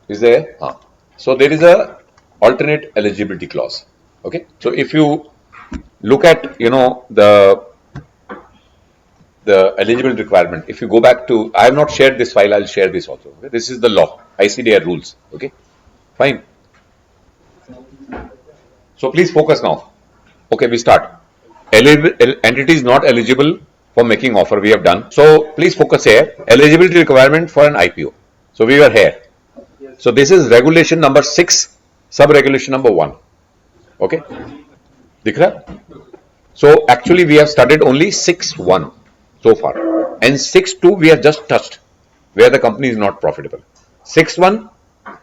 Is there? So there is a alternate eligibility clause. Okay. So if you look at the eligibility requirement, if you go back to, I have not shared this file, I'll share this also. Okay? This is the law, ICDR rules. Okay, fine. So please focus now. Okay, we start. Entity is not eligible for making offer, we have done. So please focus here. Eligibility requirement for an IPO. So we were here. So this is regulation number 6, sub regulation number 1. Okay, दिख रहा? So actually we have studied only 6.1 so far, and 6.2 we have just touched, where the company is not profitable. 6.1,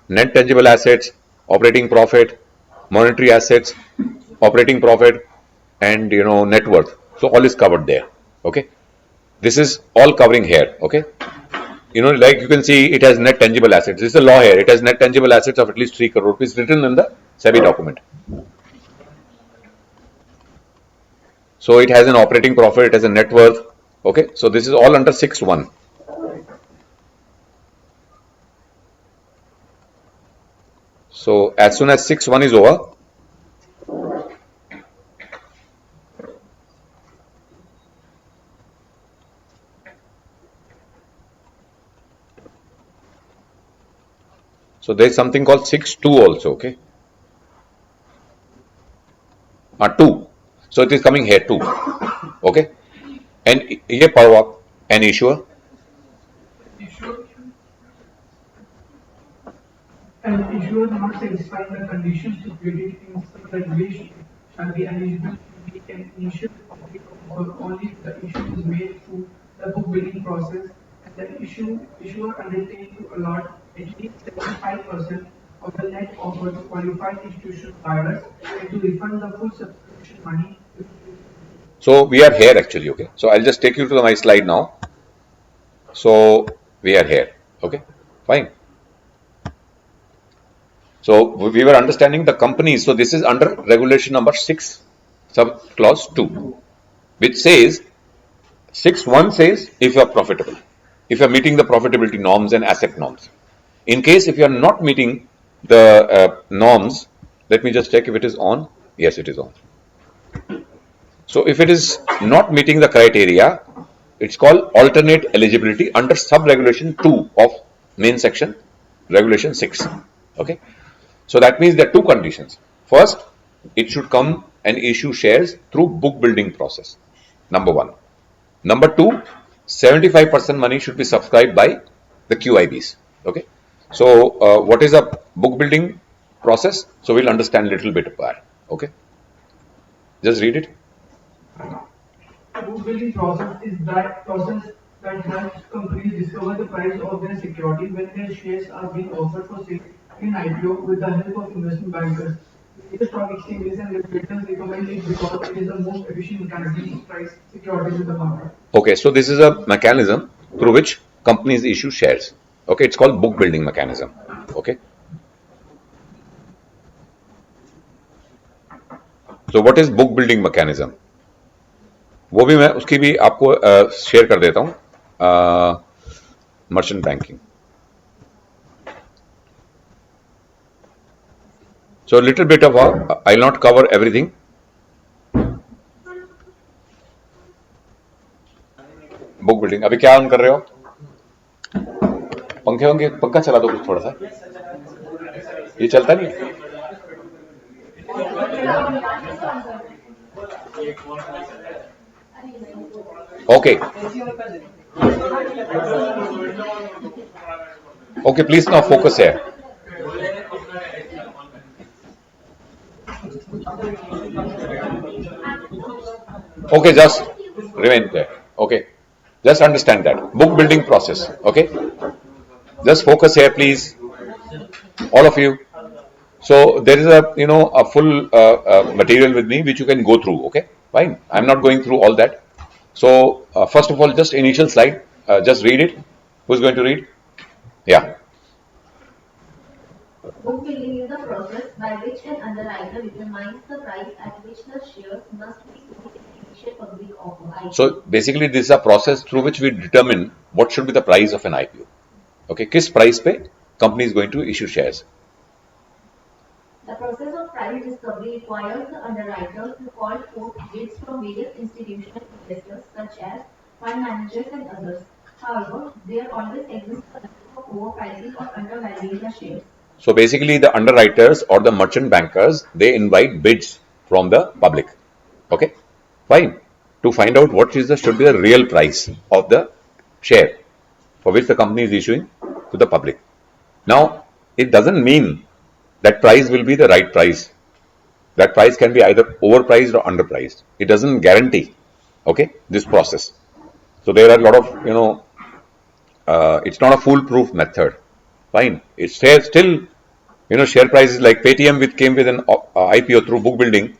net tangible assets, operating profit, monetary assets, operating profit, and net worth. So all is covered there. Okay, this is all covering here. Okay, like you can see, it has net tangible assets. This is a law here. It has net tangible assets of at least 3 crore rupees written in the SEBI document. So it has an operating profit, it has a net worth. Okay, so this is all under 6.1. So as soon as 6.1 is over, so there is something called 6.2 also. Okay, 2. So it is coming here too. Okay, and ये पढ़ो आप, an issuer. An issuer not satisfying the conditions stipulated in such regulation shall be eligible to make an initial public offer only if the issue is made through the book building process and the issuer undertakes to allot at least 75% of the net offer to qualified institutional buyers and to refund the full subscription money. So we are here actually. Okay, so I'll just take you to my slide now. So we are here. Okay, fine. So we were understanding the companies. So this is under regulation number 6, sub clause 2, which says 6.1 says if you are profitable, if you are meeting the profitability norms and asset norms. In case if you are not meeting the norms, let me just check if it is on. Yes, it is on. So if it is not meeting the criteria, it's called alternate eligibility under sub regulation 2 of main section regulation 6. Okay. So that means there are two conditions. First, it should come and issue shares through book building process. Number 1. Number 2, 75% money should be subscribed by the QIBs. Okay. So what is a book building process? So we'll understand a little bit of that. Okay. Just read it. The book building process is that process that helps companies discover the price of their security when their shares are being offered for sale in IPO with the help of investment bankers. The stock exchanges and regulators recommend it because it is the most efficient mechanism to price securities in the market. Okay, so this is a mechanism through which companies issue shares. Okay, it's called book building mechanism. Okay. So what is book building mechanism? वो भी मैं उसकी भी आपको share कर देता हूं, merchant banking. So a little bit of I'll not cover everything. Book building अभी क्या ऑन कर रहे हो? पंखे होंगे, पंखा चला दो कुछ थोड़ा सा, ये चलता नहीं है. Okay. Okay, please now focus here. Okay, just remain there. Okay, just understand that book building process. Okay, just focus here, please, all of you. So there is a full material with me which you can go through. Okay, fine. I'm not going through all that. So first of all, just initial slide. Just read it. Who's going to read? Yeah. Book building is the process by which an underwriter determines the price at which the shares must be sold in initial public offer. So basically, this is a process through which we determine what should be the price of an IPO. Okay, किस price पे company is going to issue shares. The process of price discovery requires the underwriter to call forth bids from various institutional investors such as fund managers and others. However, there always exists a risk of overpricing or undervaluing the shares. So basically the underwriters or the merchant bankers, they invite bids from the public. Okay, fine. To find out what is the should be the real price of the share for which the company is issuing to the public. Now, it doesn't mean that price will be the right price. That price can be either overpriced or underpriced. It doesn't guarantee, okay, this process. So there are a lot of, it's not a foolproof method. Fine. It's still, share prices like Paytm which came with an IPO through book building,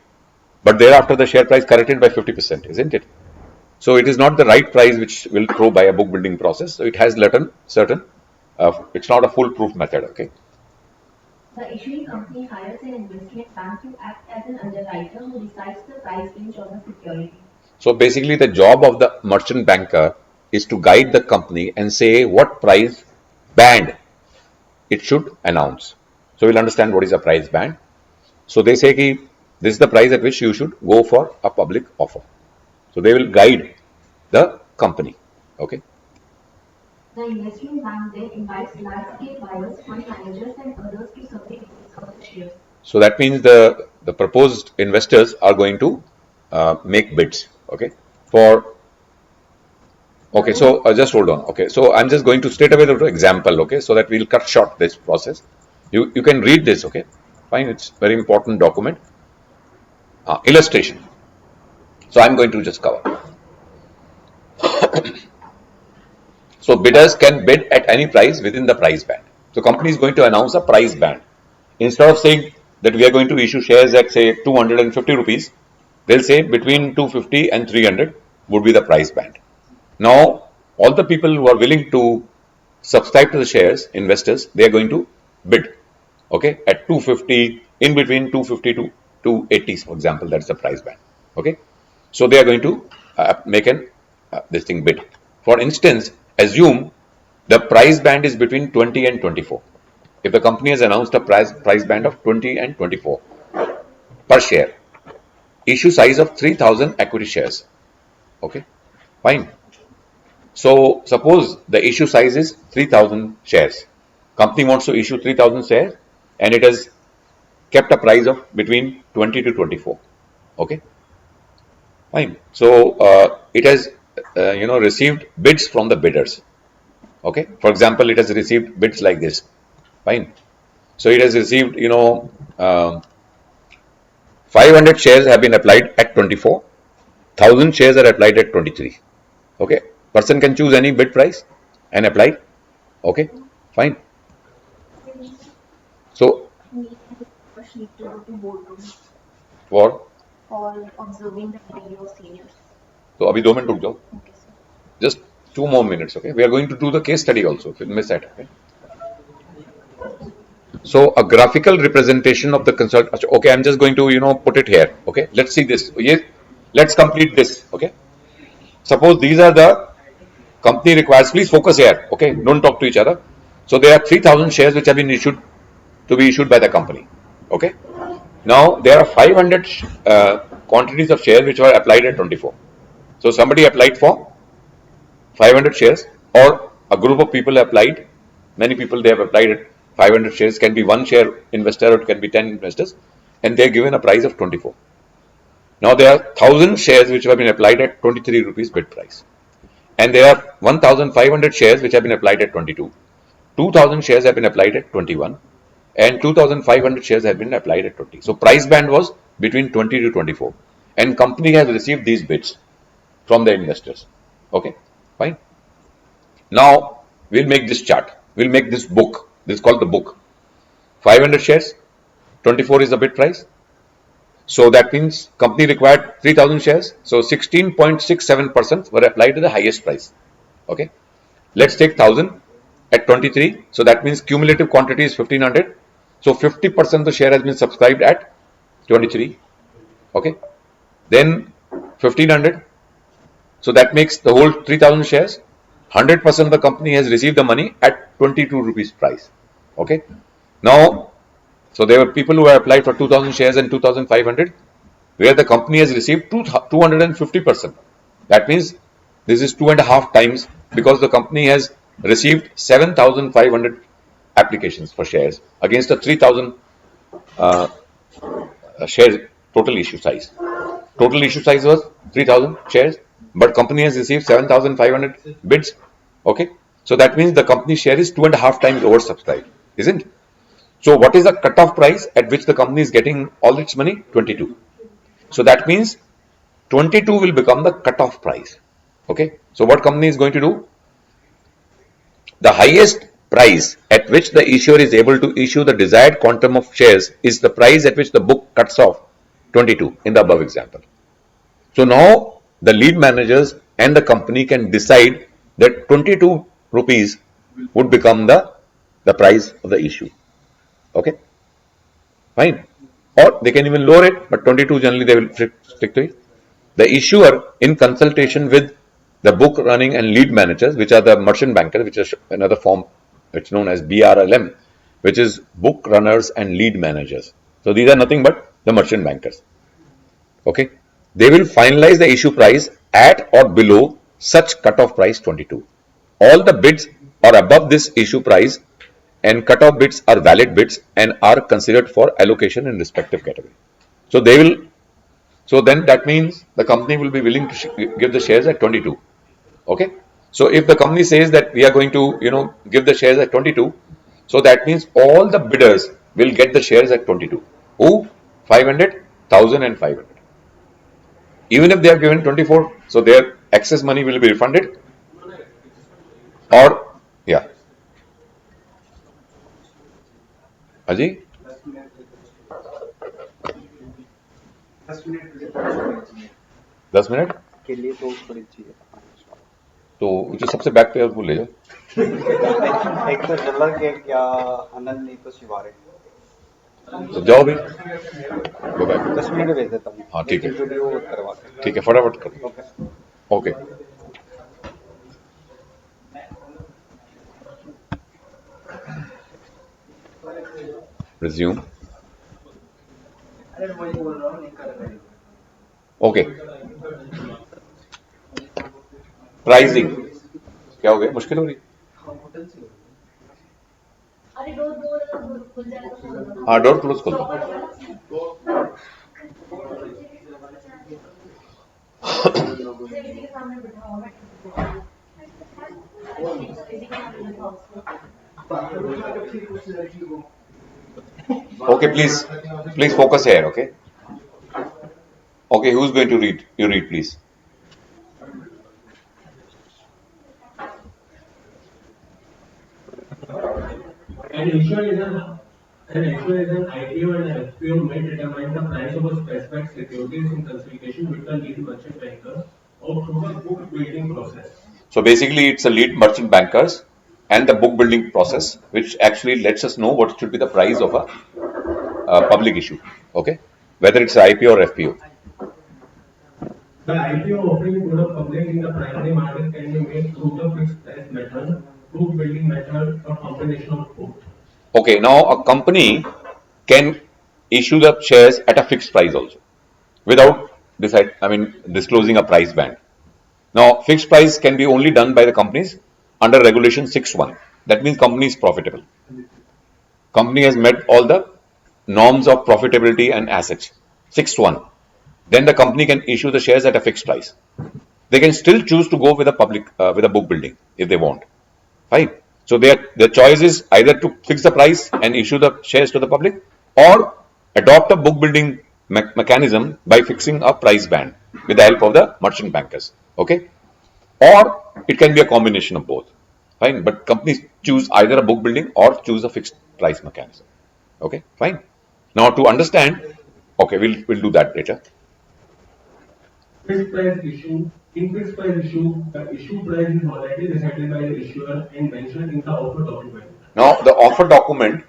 but thereafter the share price corrected by 50%, isn't it? So it is not the right price which will throw by a book building process. So it has certain, it's not a foolproof method, okay. The issuing company hires an investment bank to act as an underwriter who decides the price range of the security. So basically the job of the merchant banker is to guide the company and say what price band it should announce. So we'll understand what is a price band. So they say ki, this is the price at which you should go for a public offer. So they will guide the company. Okay. The investment bank then invites large-scale buyers, fund managers, and others to submit bids for the shares. So that means the proposed investors are going to make bids. Okay. So just hold on. Okay. So I'm just going to straight away to example. Okay. So that we'll cut short this process. You can read this. Okay. Fine. It's very important document. Illustration. So I'm going to just cover. So bidders can bid at any price within the price band. So company is going to announce a price band. Instead of saying that we are going to issue shares at say 250 rupees, they'll say between 250 and 300 would be the price band. Now, all the people who are willing to subscribe to the shares, investors, they are going to bid, okay, at 250, in between 250 to 280, for example, that's the price band, okay. So they are going to make this thing bid. For instance, assume the price band is between 20 and 24. If the company has announced a price band of 20 and 24 per share, issue size of 3,000 equity shares, okay, fine. So suppose the issue size is 3,000 shares. Company wants to issue 3,000 shares and it has kept a price of between 20 to 24. Okay, fine. So it has received bids from the bidders. Okay, for example, it has received bids like this. Fine. So it has received 500 shares have been applied at 24. 1,000 shares are applied at 23. Okay, person can choose any bid price and apply. Okay, fine. So for observing the behavior of seniors. So अभी 2 minute रुक जाओ. Okay, sir. Just 2 more minutes. Okay, we are going to do the case study also. If you miss that. Okay. So a graphical representation of the consult. Okay, I'm just going to put it here. Okay, let's see this. Let's complete this. Okay. Suppose these are the company requires. Please focus here. Okay, don't talk to each other. So there are 3,000 shares which have been issued to be issued by the company. Okay. Now there are 500 quantities of shares which were applied at 24. So somebody applied for 500 shares, or a group of people applied. Many people they have applied at 500 shares. Can be one share investor or it can be 10 investors, and they are given a price of 24. Now there are 1,000 shares which have been applied at 23 rupees bid price, and there are 1,500 shares which have been applied at 22. 2,000 shares have been applied at 21, and 2,500 shares have been applied at 20. So price band was between 20 to 24, and company has received these bids from the investors. Okay, fine. Now we'll make this chart. We'll make this book. This is called the book. 500 shares, 24 is the bid price. So that means company required 3,000 shares. So 16.67% were applied to the highest price. Okay. Let's take 1,000 at 23. So that means cumulative quantity is 1,500. So 50% of the share has been subscribed at 23. Okay. Then 1,500. So that makes the whole 3,000 shares. 100% of the company has received the money at 22 rupees price. Okay. Now, so there were people who have applied for 2,000 shares and 2,500, where the company has received 250%. That means this is 2.5 times, because the company has received 7,500 applications for shares against a 3,000 share total issue size. Total issue size was 3,000 shares, but company has received 7,500 bids. Okay, so that means the company share is 2.5 times oversubscribed, isn't it? So what is the cutoff price at which the company is getting all its money? 22. So that means 22 will become the cutoff price. Okay, so what company is going to do? The highest price at which the issuer is able to issue the desired quantum of shares is the price at which the book cuts off 22 in the above example. So now the lead managers and the company can decide that 22 rupees would become the price of the issue. Okay, fine. Or they can even lower it, but 22 generally they will stick to it. The issuer, in consultation with the book running and lead managers, which are the merchant bankers, which is another form, it's known as BRLM, which is book runners and lead managers. So these are nothing but the merchant bankers. Okay, they will finalize the issue price at or below such cutoff price 22. All the bids are above this issue price, and cutoff bids are valid bids and are considered for allocation in respective category. So they will. So then that means the company will be willing to give the shares at 22. Okay. So if the company says that we are going to, give the shares at 22, so that means all the bidders will get the shares at 22. Who? 500, 1,000 and 500. Even if they have given 24, so their excess money will be refunded, or, yeah. Aji? 10 minute के लिए तो थोड़ी चाहिए तो जो सबसे back पे वो ले जाओ एक तो जलर के क्या आनंद नहीं तो शिवारे तो जाओ भी गो बैक 10 मिनट भेज देता हूँ हाँ ठीक है वीडियो करवा के ठीक है फटाफट करो okay okay resume okay pricing क्या हो गया मुश्किल हो रही अरे डोर खुल जाएगा तो खोल दो। हाँ डोर क्लोज कर दो इसी के सामने बिठाओ मैं इसी के सामने बिठाओ उसको। Okay, please focus here. Okay. Okay, who's going to read? You read, please. An issuer is an IPO and an FPO may determine the price of a specified securities in consultation with the lead merchant banker or through the book building process. So basically, it's a lead merchant bankers and the book building process, which actually lets us know what should be the price of a public issue. Okay, whether it's IPO or FPO. The IPO offering to the public in the primary market can be made through the fixed price method, book building method, or combination of both. Okay, now a company can issue the shares at a fixed price also, without disclosing a price band. Now, fixed price can be only done by the companies under regulation 6.1. That means company is profitable. Company has met all the norms of profitability and assets. 6.1. Then the company can issue the shares at a fixed price. They can still choose to go with a book building if they want. Fine. So their choice is either to fix the price and issue the shares to the public, or adopt a book building mechanism by fixing a price band with the help of the merchant bankers. Okay. Or it can be a combination of both. Fine. But companies choose either a book building or choose a fixed price mechanism. Okay. Fine. Now to understand, okay, we'll do that later. Fixed price issue. In fixed price issue, the issue price is already decided by the issuer and mentioned in the offer document. Now the offer document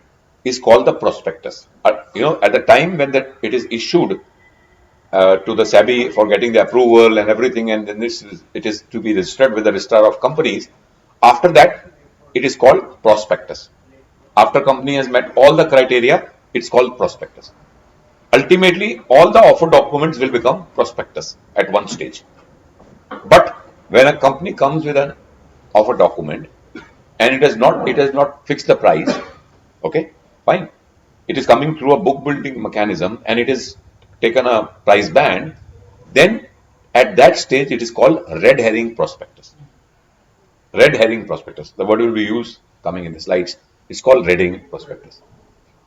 is called the prospectus. At the time when it is issued to the SEBI for getting the approval and everything, and then it is to be registered with the registrar of companies. After that, it is called prospectus. After company has met all the criteria, it's called prospectus. Ultimately, all the offer documents will become prospectus at one stage. But when a company comes with an offer document and it has not fixed the price, okay, fine. It is coming through a book building mechanism and it is taken a price band, then at that stage it is called red herring prospectus. Red herring prospectus. The word will be used coming in the slides. It's called red herring prospectus.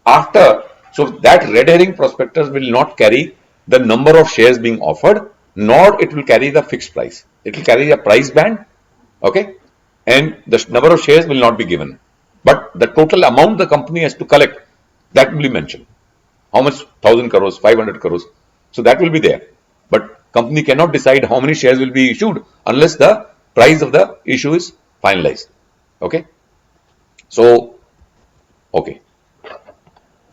So that red herring prospectus will not carry the number of shares being offered, nor it will carry the fixed price. It will carry a price band, okay, and the number of shares will not be given. But the total amount the company has to collect, that will be mentioned. How much? 1,000 crores, 500 crores. So that will be there. But company cannot decide how many shares will be issued unless the price of the issue is finalized. Okay. So, okay.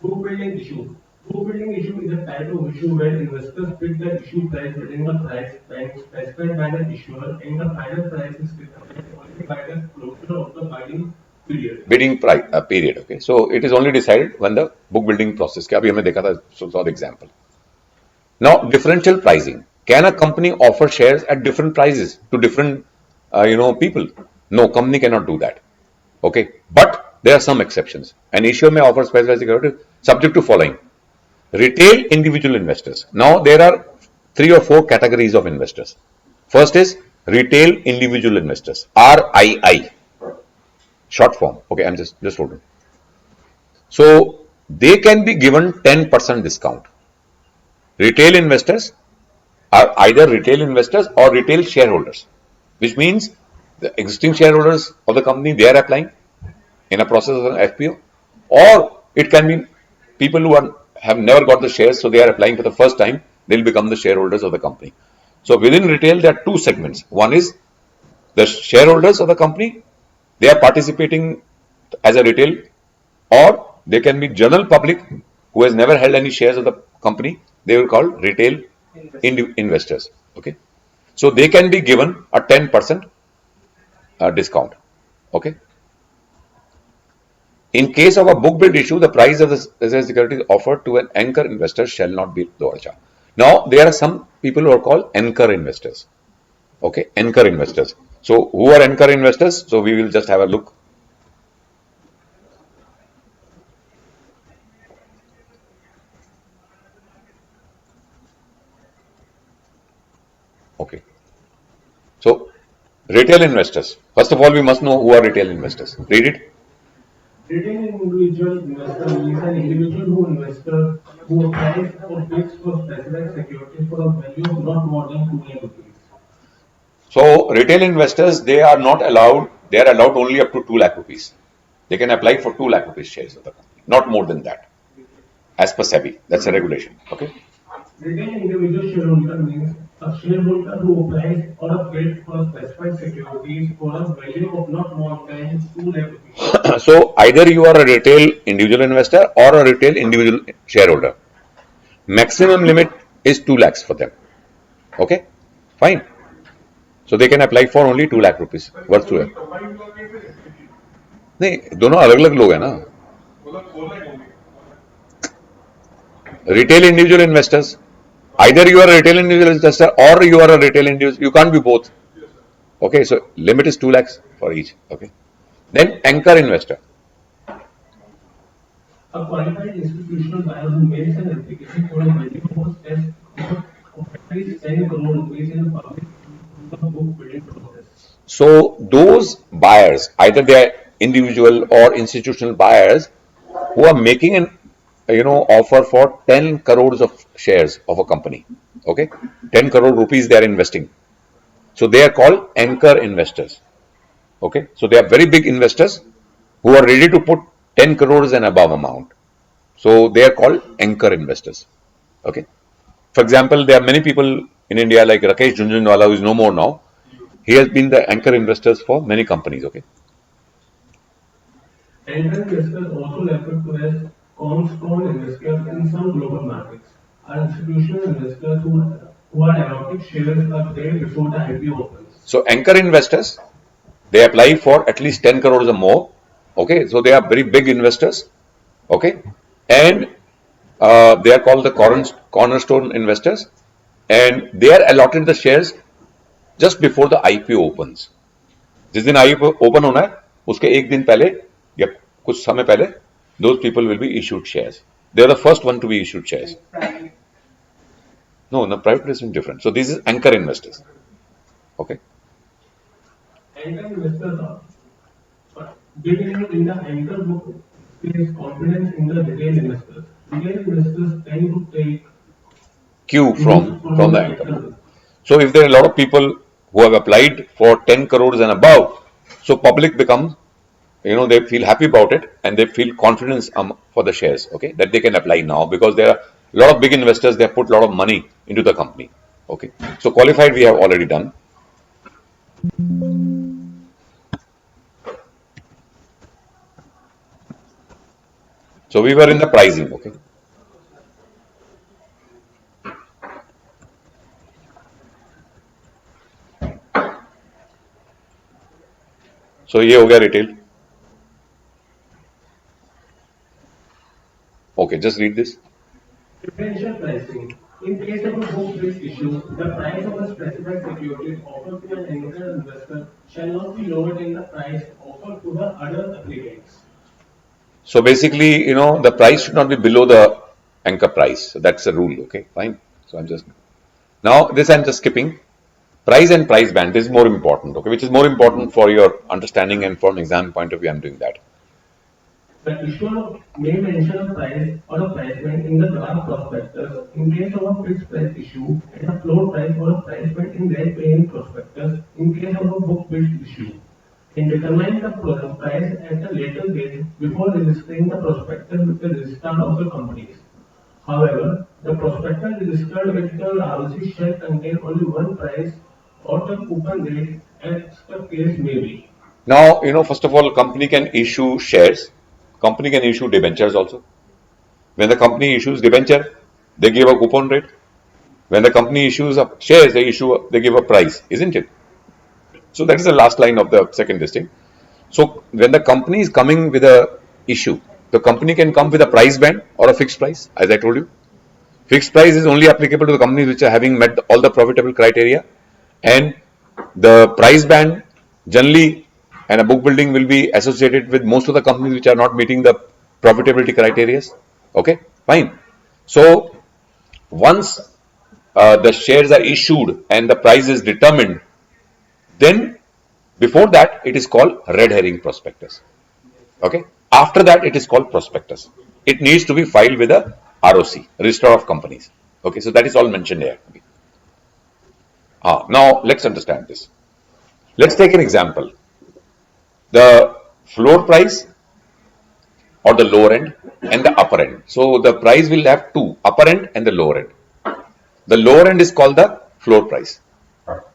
Book building issue. Book building issue is a type of issue where investors pick the issue price within the price band specified by the issuer and the final price is determined only by the closure of the bidding period. Bidding price period. Okay. So it is only decided when the book building process. क्या अभी हमने देखा था, so for example. Now differential pricing. Can a company offer shares at different prices to different people? No, company cannot do that. Okay. But there are some exceptions. An issuer may offer specified security subject to following. Retail individual investors. Now there are 3 or 4 categories of investors. First is retail individual investors, RII, short form. Okay, I'm just hold on. So they can be given 10% discount. Retail investors are either retail investors or retail shareholders, which means the existing shareholders of the company, they are applying in a process of an FPO, or it can be people who have never got the shares, so they are applying for the first time, they'll become the shareholders of the company. So within retail, there are 2 segments. One is the shareholders of the company, they are participating as a retail, or they can be general public who has never held any shares of the company, they will call retail investors. Okay, so they can be given a 10% discount. Okay. In case of a book build issue, the price of the securities offered to an anchor investor shall not be lower. Now, there are some people who are called anchor investors. Okay, anchor investors. So, who are anchor investors? So, we will just have a look. Okay. So, retail investors. First of all, we must know who are retail investors. Read it. Retail individual investor means an individual who applies or bids for specific securities for a value of not more than 2 lakh rupees. So, retail investors, they are allowed only up to 2 lakh rupees. They can apply for 2 lakh rupees shares of the company, not more than that, as per SEBI. That's a regulation. Okay. Retail individual shareholder means a shareholder who applies or a bid for specified securities for a value of not more than 2 lakh rupees. So, either you are a retail individual investor or a retail individual shareholder. Maximum limit is 2 lakhs for them. Okay, fine. So they can apply for only 2 lakh rupees worth to it. नहीं, दोनों अलग अलग लोग हैं ना. Retail individual investors. Either you are a retail individual investor or you are a retail individual. You can't be both. Okay, so limit is 2 lakhs for each. Okay. Then anchor investor. A qualified institutional buyer who makes an application for a value of at least 10 crore rupees in a public book building process. So those buyers, either they are individual or institutional buyers, who are making an offer for 10 crores of shares of a company. Okay, 10 crore rupees they are investing. So they are called anchor investors. Okay, so they are very big investors who are ready to put 10 crores and above amount. So they are called anchor investors. Okay, for example, there are many people in India like Rakesh Jhunjhunwala, who is no more now. He has been the anchor investors for many companies. Okay. Anchor investors also referred to as cornerstone investors in some global markets are institutional investors who are allotted shares a day before the IPO opens. So anchor investors, they apply for at least 10 crores or more Okay, so they are very big investors. Okay, and they are called the cornerstone investors, and they are allotted the shares just before the IPO opens. जिस दिन IPO open होना है उसके एक दिन पहले या कुछ समय पहले those people will be issued shares. They are the first one to be issued shares. No, private placement is different. So this is anchor investors. Okay. Anchor investors are believing in the anchor book is confidence in the retail investors. Retail investors tend to take Q from the anchor. So if there are a lot of people who have applied for 10 crores and above, so public becomes, they feel happy about it and they feel confidence for the shares, okay, that they can apply now because there are a lot of big investors, they have put a lot of money into the company, okay. So qualified we have already done. So we were in the pricing, okay. So ये हो गया retail. Okay, just read this. differential pricing. In case of a book-based issue, the price of a specified security offered to an anchor investor shall not be lower than the price offered to the other applicants. So basically, the price should not be below the anchor price. So that's a rule, okay, fine. So I'm just skipping. Price and price band, this is more important, okay, which is more important for your understanding and from exam point of view, I'm doing that. The issuer may mention a price or a price band in the draft prospectus in case of a fixed price issue and a floor price or a price band in their paying prospectus in case of a book-based issue, and determine the price at a later date before registering the prospectus with the registrar of the companies. However, the prospectus registered with the ROC shall contain only one price or the coupon rate as the case may be. Now, first of all, company can issue shares. Company can issue debentures also. When the company issues debenture, they give a coupon rate. When the company issues shares, they give a price, isn't it? So that is the last line of the second listing. So when the company is coming with a issue, the company can come with a price band or a fixed price, as I told you. Fixed price is only applicable to the companies which are having met all the profitable criteria, and the price band generally and a book building will be associated with most of the companies which are not meeting the profitability criteria. Okay, fine. So once the shares are issued and the price is determined, then before that it is called red herring prospectus. Okay, after that it is called prospectus. It needs to be filed with a ROC, Registrar of Companies. Okay, so that is all mentioned here. Now let's understand this. Let's take an example. The floor price or the lower end and the upper end. So the price will have two, upper end and the lower end. The lower end is called the floor price.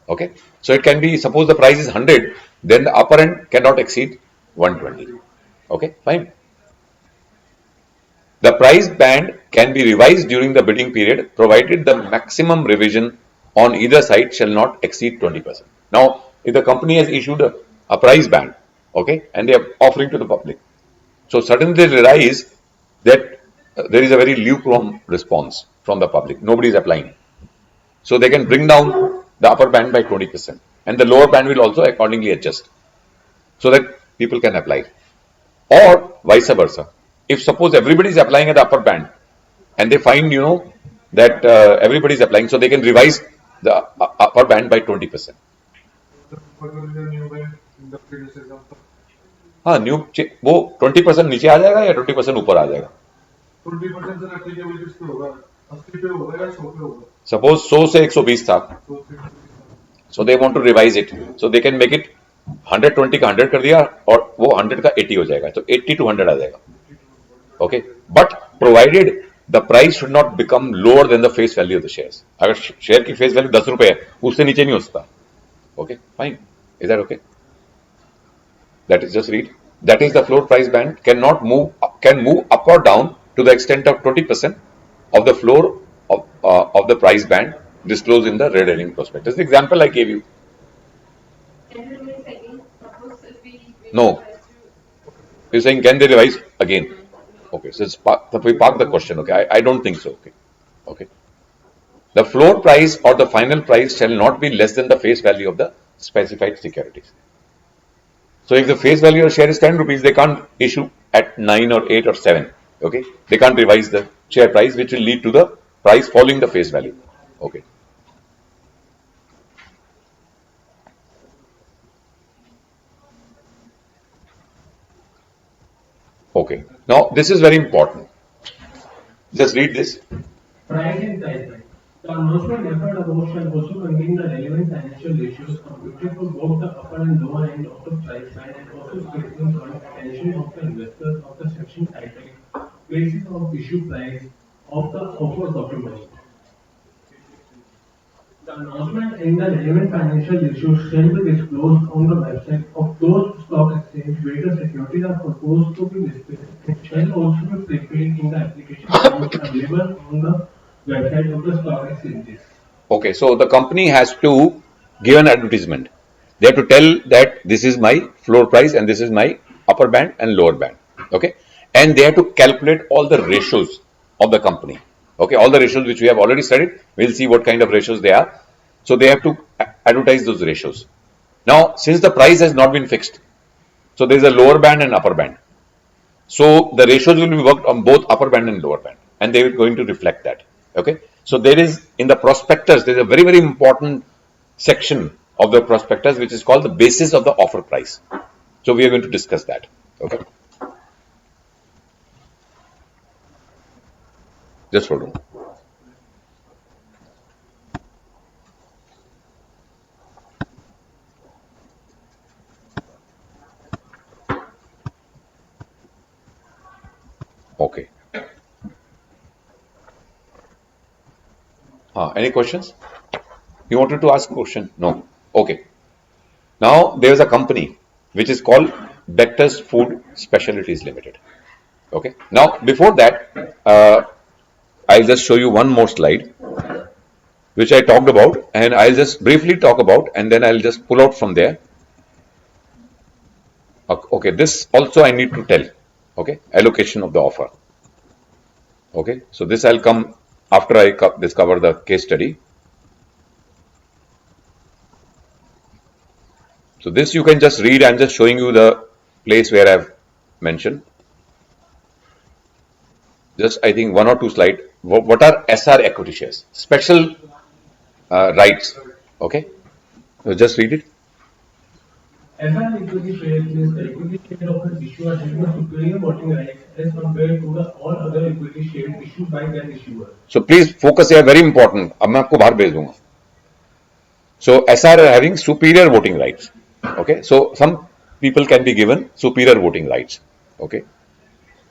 Okay, so it can be, suppose the price is 100, then the upper end cannot exceed 120. Okay, fine. The price band can be revised during the bidding period provided the maximum revision on either side shall not exceed 20%. Now, if the company has issued a price band, okay, and they are offering to the public, so suddenly they realize that there is a very lukewarm response from the public. Nobody is applying. So they can bring down the upper band by 20%, and the lower band will also accordingly adjust so that people can apply. Or vice versa. If suppose everybody is applying at the upper band and they find, that everybody is applying, so they can revise the upper band by 20%. हाँ, new वो 20% नीचे आ जाएगा या 20% ऊपर आ जाएगा? 20% sir applicable किस पे होगा? 80 पे होगा या 100 पे होगा? सपोज 100 से 120 था, so they want to revise it, so they can make it 120 का 100 कर दिया और वो 100 का 80 हो जाएगा, तो 80 to 100 आ जाएगा. Okay, but provided the price should not become lower than the face value of the shares. अगर शेयर की फेस वैल्यू 10 रुपए है, उससे नीचे नहीं हो सकता. Okay, fine. Is that okay? That is, just read. That is, the floor price band can move up or down to the extent of 20% of the floor of the price band disclosed in the red herring prospectus. The example I gave you. Can you do it again? Suppose if we No. You're saying can they revise again? Okay, so we park the question. Okay, I don't think so. Okay, okay. The floor price or the final price shall not be less than the face value of the specified securities. So if the face value of share is 10 rupees, they can't issue at 9 or 8 or 7. Okay, they can't revise the share price, which will lead to the price following the face value. Okay. Okay. Now this is very important. Just read this. Price and price rise. The announcement referred above shall also contain the relevant financial ratios computed for both the upper and lower end of the price band and also specifying for attention of the investors of the section titled Basis of Issue Price of the offer document. The announcement and the relevant financial ratios shall be disclosed on the website of those stock exchange where the securities are proposed to be listed and shall also be prepared in the application forms available on the website of the stock exchanges. Okay, so the company has to give an advertisement. They have to tell that this is my floor price and this is my upper band and lower band. Okay, and they have to calculate all the ratios of the company. Okay, all the ratios which we have already studied. We'll see what kind of ratios they are. So they have to advertise those ratios. Now, since the price has not been fixed, so there is a lower band and upper band. So the ratios will be worked on both upper band and lower band, and they are going to reflect that. Okay. So there is in the prospectus, there is a very, very important section of the prospectus which is called the basis of the offer price. So we are going to discuss that. Okay. Just hold on. Okay. Any questions? You wanted to ask a question? No. Okay. Now there is a company which is called Bector's Food Specialties Limited. Okay. Now before that, I'll just show you one more slide which I talked about, and I'll just briefly talk about, and then I'll just pull out from there. Okay, this also I need to tell. Okay, allocation of the offer. Okay, so this I'll come after I discover the case study. So this you can just read. I'm just showing you the place where I've mentioned. Just I think one or two slides. What are SR equity shares? Special rights. Okay, so just read it. SR equity share means the equity share of an issuer having a superior voting rights as compared to the all other equity shares issued by that issuer. So please focus here, very important. अब मैं आपको बाहर भेज दूंगा. So SR are having superior voting rights. Okay, so some people can be given superior voting rights. Okay.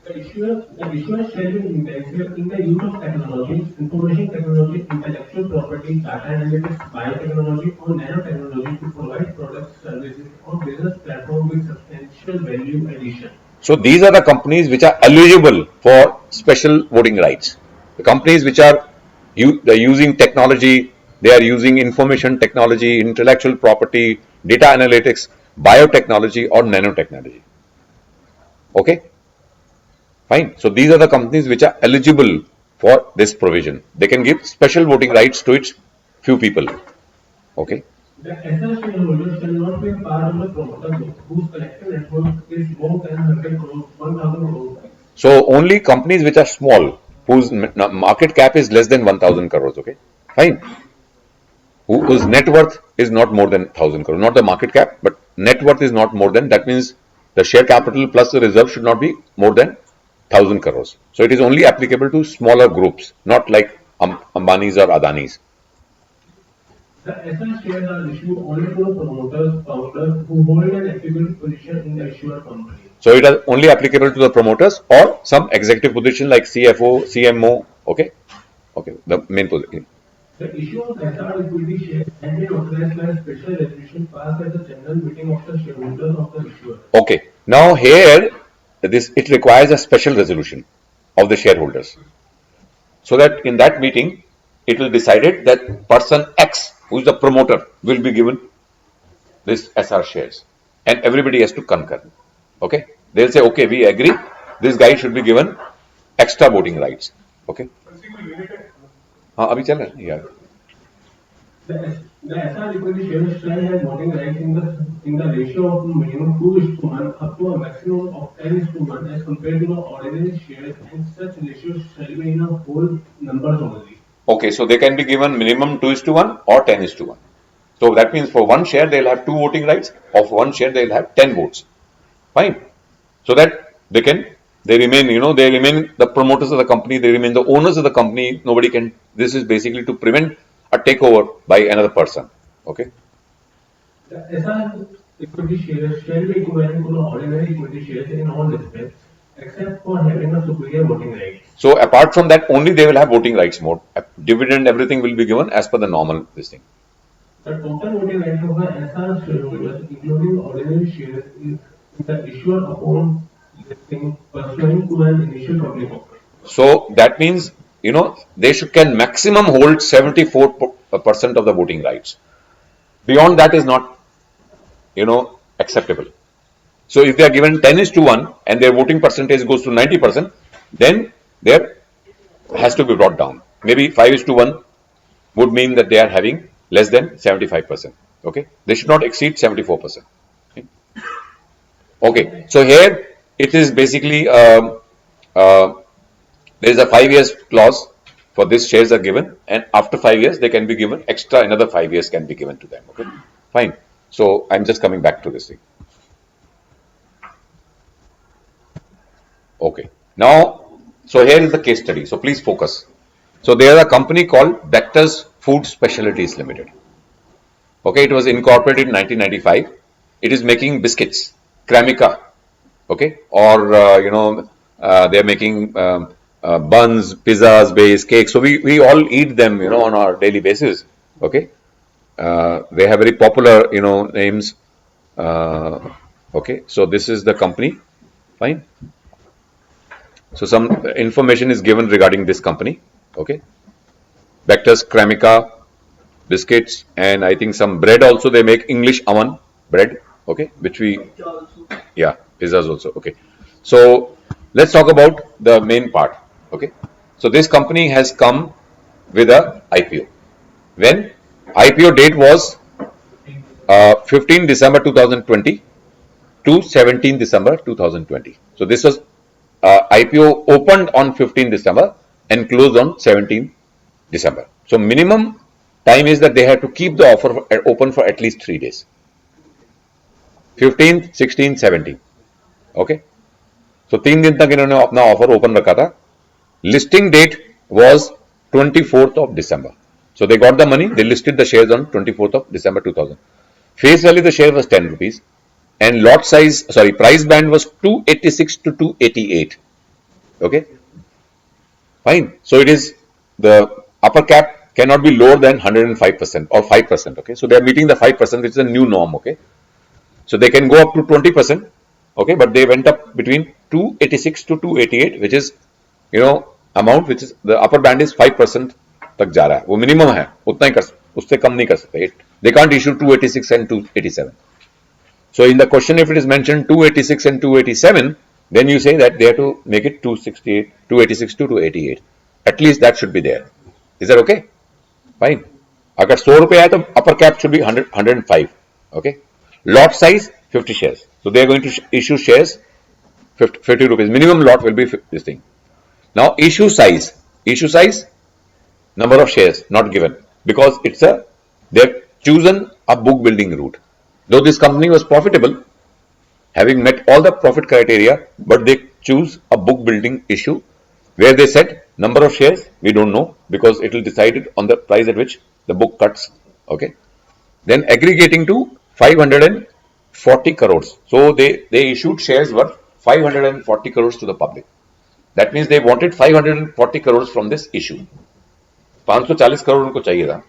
The issuer shall be intensive in the use of technology, information technology, intellectual property, data analytics, biotechnology, or nanotechnology to provide products, services, or business platform with substantial value addition. So these are the companies which are eligible for special voting rights. The companies which are using technology, they are using information technology, intellectual property, data analytics, biotechnology, or nanotechnology. Okay. Fine. So these are the companies which are eligible for this provision. They can give special voting rights to its few people. Okay. The SR shareholders shall not be a part of the promoter group whose collective net worth is more than 100 crores, 1000 crores. So only companies which are small, whose market cap is less than 1000 crores. Okay. Fine. Whose net worth is not more than 1000 crores. Not the market cap, but net worth is not more than. That means the share capital plus the reserve should not be more than 1000 crores. So it is only applicable to smaller groups, not like Ambani's or Adani's. The SR shares are issued only to the promoters, founders who hold an executive position in the issuer company. So it is only applicable to the promoters or some executive position like CFO, CMO. Okay, okay, the main position. The issue of SR equity shares can be authorized by a special resolution passed at the general meeting of the shareholders of the issuer. Okay, now here it requires a special resolution of the shareholders, so that in that meeting it will decided that person X, who is the promoter, will be given this SR shares, and everybody has to concur. Okay, they'll say, okay, we agree, this guy should be given extra voting rights. Okay. हाँ अभी चल रहा है यार. The SR equity shares shall have voting rights in the ratio of minimum 2:1 up to a maximum of 10:1 as compared to the ordinary shares, and such ratios shall be in a whole numbers only. Okay, so they can be given minimum 2:1 or 10:1. So that means for one share they'll have 2 voting rights. Of one share they'll have 10 votes. Fine. So that they remain, they remain the promoters of the company, they remain the owners of the company. Nobody can. This is basically to prevent a takeover by another person. Okay. The SR equity shares shall be equivalent to the ordinary equity shares in all respects, except for having a superior voting rights. So apart from that, only they will have voting rights more. Dividend, everything will be given as per the normal this thing. The total voting rights of the SR shareholders, including ordinary shares, is the issuer upon listing pursuant to an initial public offering. So that means, they can maximum hold 74% of the voting rights. Beyond that is not, acceptable. So if they are given 10:1 and their voting percentage goes to 90%, then there has to be brought down. Maybe 5:1 would mean that they are having less than 75%. Okay, they should not exceed 74%. Okay, so here it is basically there is a 5 years clause for this shares are given, and after 5 years they can be given extra, another 5 years can be given to them. Okay, fine. So I'm just coming back to this thing. Okay, now so here is the case study. So please focus. So there is a company called Bector's Food Specialties Limited. Okay, it was incorporated in 1995. It is making biscuits, Kramica. Okay, or they are making buns, pizzas, base, cakes. So we all eat them, on our daily basis. Okay, they have very popular, names. Okay, so this is the company. Fine. So some information is given regarding this company. Okay, Bector's Kramica biscuits, and I think some bread also they make, English oven bread. Okay, which pizzas also. Okay, so let's talk about the main part. Okay, so this company has come with a IPO. When IPO date was 15 December 2020 to 17 December 2020. So this was IPO opened on 15 December and closed on 17 December. So minimum time is that they have to keep the offer open for at least 3 days. 15th, 16th, 17th. Okay. So 3 दिन तक इन्होंने अपना offer open रखा था. Listing date was 24th of December. So they got the money, they listed the shares on 24th of December 2000. Face value the share was 10 rupees and price band was 286 to 288. Okay. Fine. So it is the upper cap cannot be lower than 105% or 5%. Okay. So they are meeting the 5%, which is a new norm. Okay. So they can go up to 20%. Okay. But they went up between 286 to 288, which is, amount which is the upper band is 5% तक जा रहा है. वो minimum है. उतना ही उससे कम नहीं कर सकते. They can't issue 286 and 287. So in the question, if it is mentioned 286 and 287, then you say that they have to make it 268, 286 to 288. At least that should be there. Is that okay? Fine. अगर 100 रुपए है तो upper cap should be 105. Okay. Lot size 50 shares. So they are going to issue shares 50 rupees. Minimum lot will be this thing. Now issue size. Issue size, number of shares not given because they have chosen a book building route. Though this company was profitable, having met all the profit criteria, but they choose a book building issue where they said number of shares we don't know because it will decide on the price at which the book cuts. Okay. Then aggregating to 540 crores. So they issued shares worth 540 crores to the public. That means they wanted 540 crores from this issue. 540 crore उनको चाहिए था.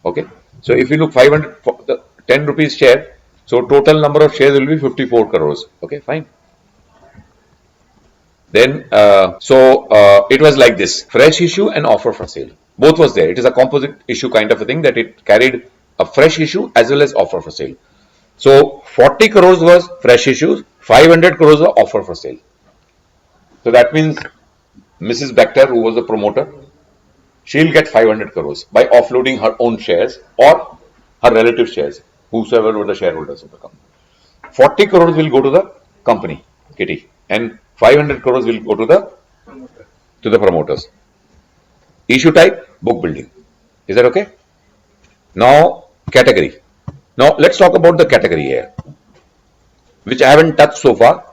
Okay. So if you look 10 rupees share, so total number of shares will be 54 crores. Okay, fine. Then, it was like this, fresh issue and offer for sale. Both was there. It is a composite issue kind of a thing that it carried a fresh issue as well as offer for sale. So 40 crores was fresh issues, 500 crores were offer for sale. So that means Mrs. Bector, who was the promoter, she'll get 500 crores by offloading her own shares or her relative shares, whosoever were the shareholders of the company. 40 crores will go to the company, kitty, and 500 crores will go to the promoters. Issue type, book building. Is that okay? Now, category. Now, let's talk about the category here, which I haven't touched so far.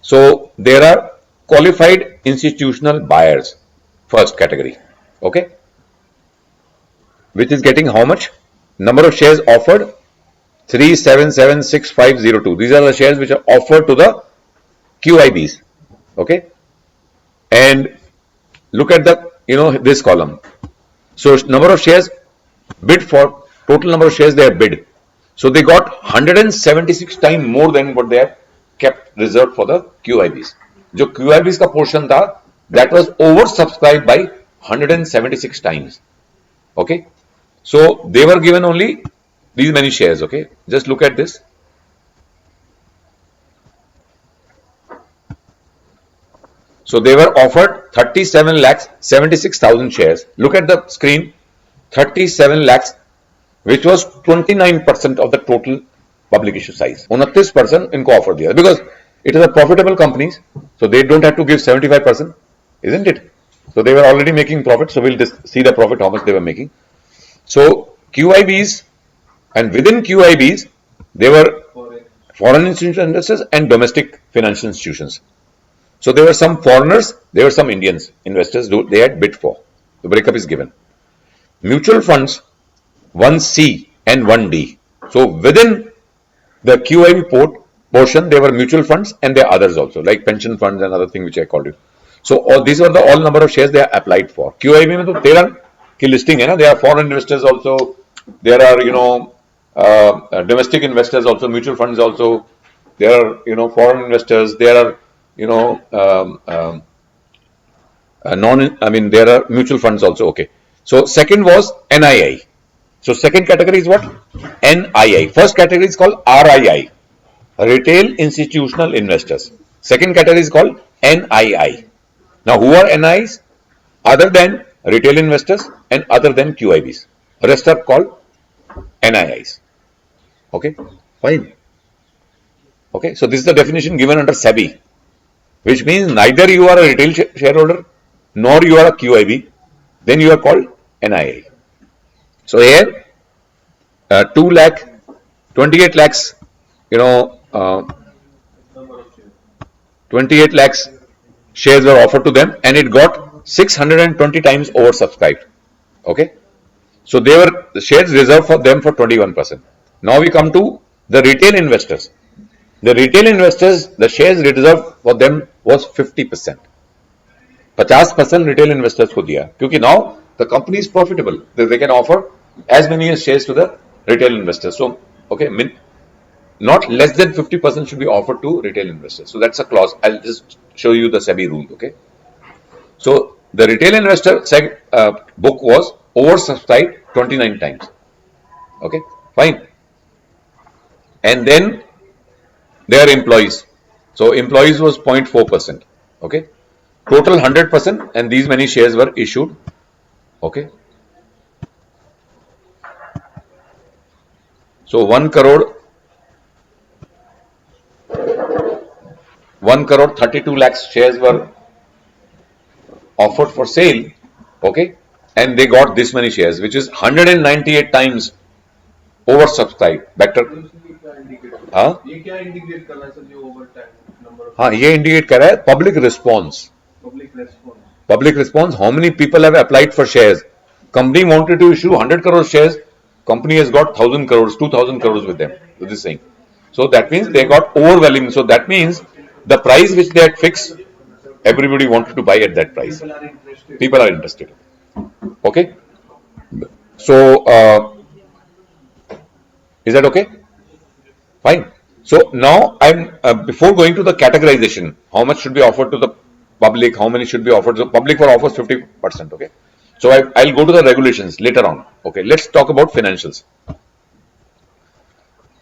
So, there are qualified institutional buyers, first category. Okay? Which is getting how much? Number of shares offered, 3776502. These are the shares which are offered to the QIBs. Okay? And look at the, this column. So, number of shares bid for, total number of shares they have bid. So, they got 176 times more than what they have kept reserved for the QIBs. जो QIBs का portion था, that was oversubscribed by 176 times. Okay? So, they were given only these many shares. Okay? Just look at this. So, they were offered 37 lakhs 76,000 shares. Look at the screen. 37 lakhs, which was 29% of the total public issue size. 29% इनको offer दिया because it is a profitable companies, so they don't have to give 75%, isn't it? So they were already making profit. So we'll just see the profit how much they were making. So QIBs, and within QIBs they were foreign institutional investors and domestic financial institutions. So there were some foreigners, there were some Indians investors who they had bid for. The breakup is given. Mutual funds 1C and 1D. So within the QIB portion, there were mutual funds and there are others also, like pension funds and other thing which I called you. So all these were the all number of shares they are applied for. QIB में तो 13 की listing है ना. There are foreign investors also. There are domestic investors also, mutual funds also. There are foreign investors. There are there are mutual funds also. Okay. So second was NII. So second category is what? NII. First category is called RII, Retail Institutional Investors. Second category is called NII. Now who are NIIs? Other than retail investors and other than QIBs. Rest are called NIIs. Okay, fine. Okay, so this is the definition given under SEBI, which means neither you are a retail shareholder nor you are a QIB, then you are called NII. So here 28 lakhs, 28 lakhs shares were offered to them and it got 620 times oversubscribed. Okay. So the shares reserved for them for 21%. Now we come to the retail investors. The retail investors, the shares reserved for them was 50%. 50% retail investors को दिया, क्योंकि now the company is profitable. They can offer as many shares to the retail investors. So, okay, not less than 50% should be offered to retail investors. So that's a clause. I'll just show you the SEBI rule. Okay. So the retail investor book was oversubscribed 29 times. Okay, fine. And then their employees. So employees was 0.4%. Okay. Total 100%, and these many shares were issued. Okay. So 1 crore 32 lakhs shares were offered for sale. Okay. And they got this many shares, which is 198 times oversubscribed. Better. हाँ ये क्या indicate कर रहा है sir जो over time number हाँ ये indicate कर रहा है public response public response. How many people have applied for shares? Company wanted to issue 100 crore shares. Company has got 1,000 crores, 2,000 crores with them. So this thing. So that means they got overwhelming. So that means the price which they had fixed, everybody wanted to buy at that price. People are interested. Okay. So is that okay? Fine. So now I'm before going to the categorization, how much should be offered to the public, how many should be offered? So public for offers 50%. Okay. So I'll go to the regulations later on. Okay. Let's talk about financials.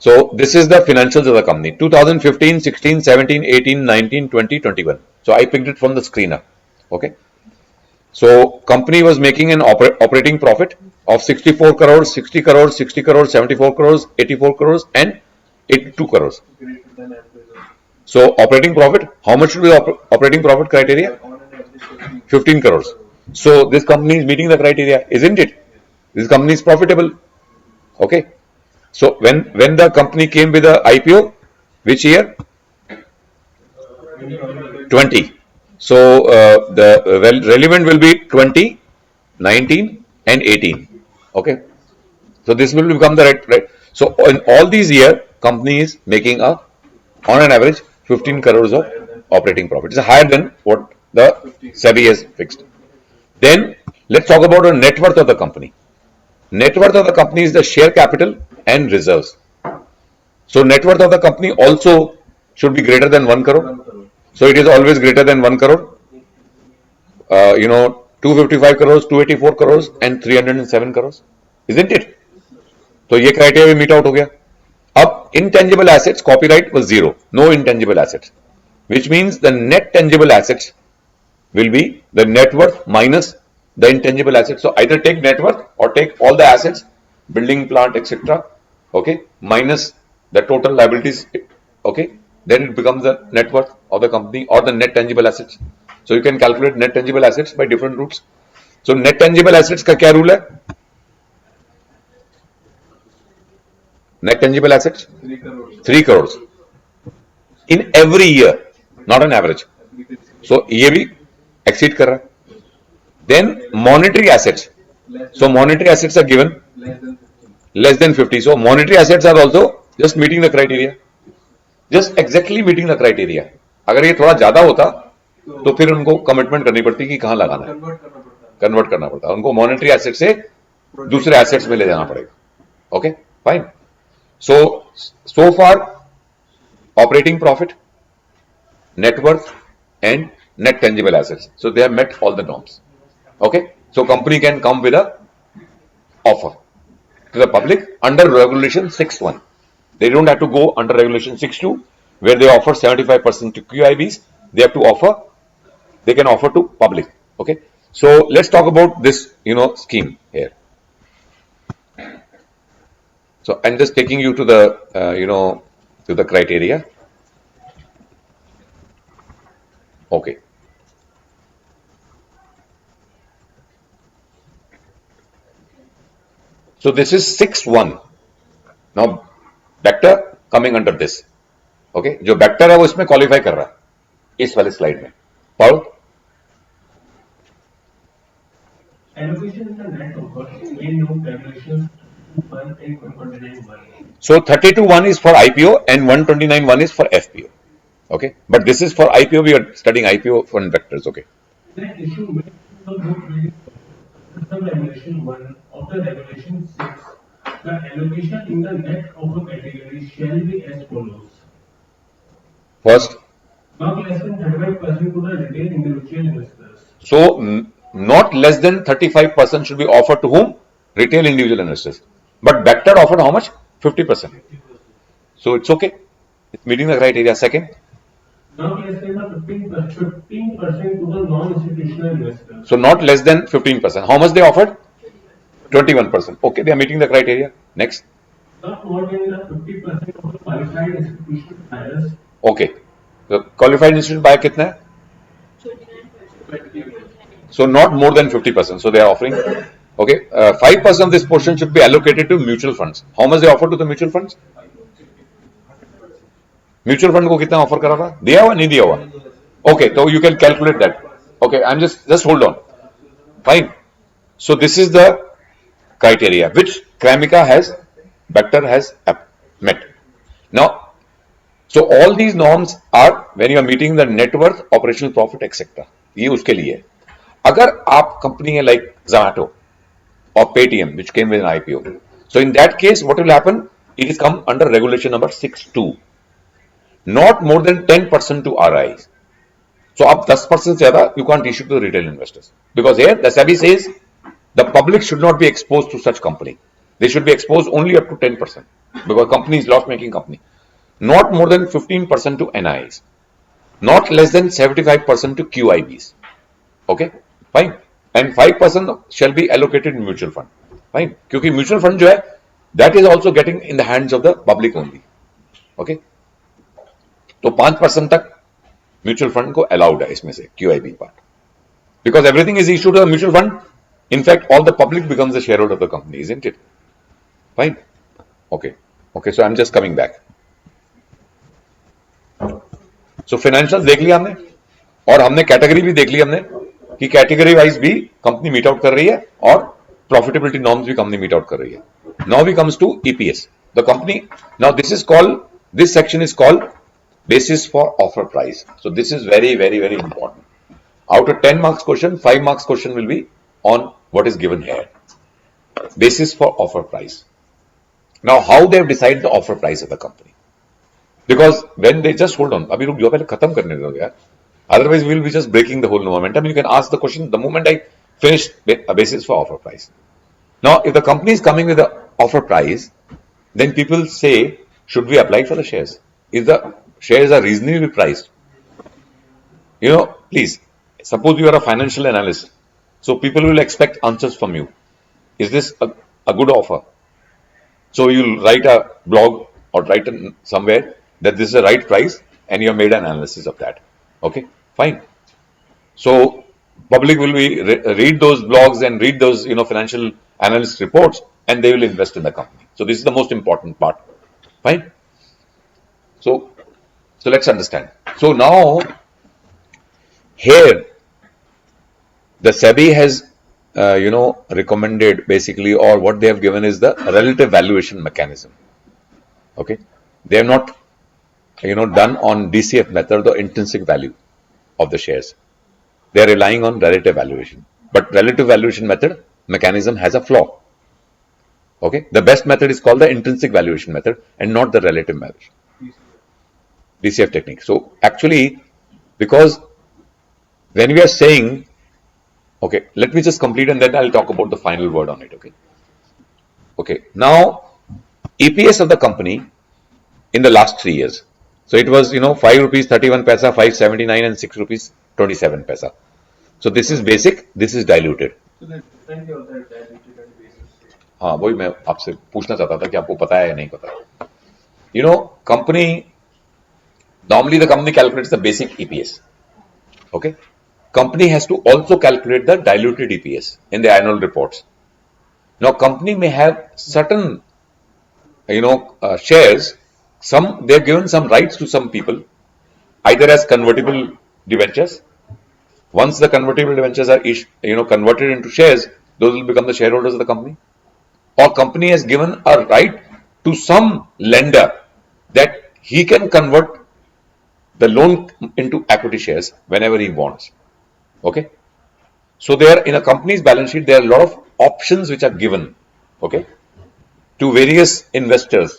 So this is the financials of the company 2015, 16, 17, 18, 19, 20, 21. So I picked it from the screener. Okay. So company was making an operating profit of 64 crores, 60 crores, 60 crores, 74 crores, 84 crores and 82 crores. Greater than average. So operating profit, how much should be the operating profit criteria? On an average 15 crores. So this company is meeting the criteria, isn't it? This company is profitable. Okay. So when the company came with the IPO, which year? 20. So the relevant will be 20, 19 and 18. Okay. So this will become the right. So in all these years, company is making on an average 15 crores of operating profit. It's higher than what the SEBI has fixed. Then let's talk about the net worth of the company. Net worth of the company is the share capital and reserves. So net worth of the company also should be greater than 1 crore. So it is always greater than 1 crore. 255 crores, 284 crores and 307 crores. Isn't it? तो ये criteria meet out हो गया. अब intangible assets, copyright was zero, no intangible assets, which means the net tangible assets will be the net worth minus the intangible assets. So either take net worth or take all the assets, building, plant, etc. Okay, minus the total liabilities. Okay, then it becomes the net worth of the company or the net tangible assets. So you can calculate net tangible assets by different routes. So net tangible assets का क्या rule है? Net tangible assets 3 crores in every year, not an average. So ये भी exceed कर रहा है. Then monetary assets. So monetary assets are given less than 50. So monetary assets are also just meeting the criteria. Just exactly meeting the criteria. अगर ये थोड़ा ज्यादा होता तो फिर उनको कमिटमेंट करनी पड़ती कि कहां लगाना है, कन्वर्ट करना पड़ता, उनको मॉनेटरी एसेट से दूसरे एसेट्स में ले जाना पड़ेगा. Okay, fine. So far operating profit, net worth and net tangible assets, so they have met all the norms. Okay, so company can come with a offer to the public under regulation 6.1. They don't have to go under regulation 6.2 where they offer 75% to QIBs. They have to offer, they can offer to public. Okay, so let's talk about this scheme here. So I'm just taking you to the to the criteria. Okay. So this is 6.1. Now vector coming under this. Okay, जो vector है वो इसमें qualify कर रहा है इस वाले slide में. Paul? Allocation in the net worth may note regulations 1 and 129.1. So 32.1 is for IPO and 129.1 is for FPO. Okay, but this is for IPO. We are studying IPO fund vectors. Okay. That issue may not be some regulation 1 of the regulation 6. The allocation in the net of a category shall be as follows. First, Not less than 35% to the retail individual investors. so not less than 35% should be offered to whom? Retail individual investors. But vector offered how much? 50%. So it's okay. It's meeting the criteria. Second, Not less than the 15% to the non-institutional investors. so not less than 15%. How much they offered? 21%. Okay, they are meeting the criteria. Next. Not more than the 50% of the qualified institutional buyers. Okay. The qualified institutional buyer कितना है? So not more than 50%. So they are offering. Okay. 5% of this portion should be allocated to mutual funds. How much they offer to the mutual funds? Mutual fund को कितना offer करा था? दिया हुआ नहीं दिया हुआ? Okay, so you can calculate that. Okay, I'm just hold on. Fine. So this is the criteria which Kramika has, Vector has met. Now, so all these norms are when you are meeting the net worth, operational profit, etc. ये उसके लिए है. अगर आप company है like Zomato or Paytm which came with an IPO, so in that case what will happen? It is come under regulation number 6.2. Not more than 10% to RIs. So up 10% से ज़्यादा you can't issue to the retail investors because here the SEBI says the public should not be exposed to such company. They should be exposed only up to 10% because company is loss-making company. Not more than 15% to NIIs. Not less than 75% to QIBs. Okay, fine. And 5% shall be allocated in mutual fund. Fine. क्योंकि mutual fund जो है, that is also getting in the hands of the public only. Okay. तो 5% तक mutual fund को allowed है इसमें से QIB part, because everything is issued to a mutual fund. In fact, all the public becomes the shareholder of the company, isn't it? Fine. Okay. Okay. So I'm just coming back. So financials देख लिया हमने, और हमने category भी देख ली हमने कि कैटेगरी वाइज भी कंपनी मीट आउट कर रही है और प्रॉफिटेबिलिटी नॉर्म्स भी कंपनी मीट आउट कर रही है. Now we comes to EPS. The company, now this is called, this section is called basis for offer price. So this is very, very, very important. Out of 10 marks question, 5 marks question will be on what is given here. Basis for offer price. Now how they have decided the offer price of the company. Because when they just, hold on, abhi ruk jo, pehle khatam karne do yaar. Otherwise we will be just breaking the whole momentum. You can ask the question the moment I finish a basis for offer price. Now if the company is coming with the offer price, then people say, should we apply for the shares? If the shares are reasonably priced, please, suppose you are a financial analyst, so people will expect answers from you. Is this a good offer? So you'll write a blog or write somewhere that this is the right price, and you have made an analysis of that. Okay, fine. So public will be read those blogs and read those financial analyst reports, and they will invest in the company. So this is the most important part. Fine. So let's understand. So now here the SEBI has recommended basically, or what they have given is the relative valuation mechanism. Okay, they have not done on DCF method the intrinsic value of the shares. They are relying on relative valuation, but relative valuation method mechanism has a flaw. Okay, the best method is called the intrinsic valuation method and not the relative valuation. DCF technique. So actually, because when we are saying, okay, let me just complete and then I'll talk about the final word on it. Okay. Now, EPS of the company in the last 3 years. So it was 5 rupees 31 paisa, 5.79 and 6 rupees 27 paisa. So this is basic, this is diluted. So the difference of that diluted and basis. हाँ, वही मैं आपसे पूछना चाहता था कि आपको पता है या नहीं पता. Company. Normally, the company calculates the basic EPS. Okay. Company has to also calculate the diluted EPS in the annual reports. Now, company may have certain, shares. Some they are given some rights to some people, either as convertible debentures. Once the convertible debentures are converted into shares, those will become the shareholders of the company. Or company has given a right to some lender that he can convert the loan into equity shares whenever he wants. Okay. So there in a company's balance sheet, there are a lot of options which are given, okay, to various investors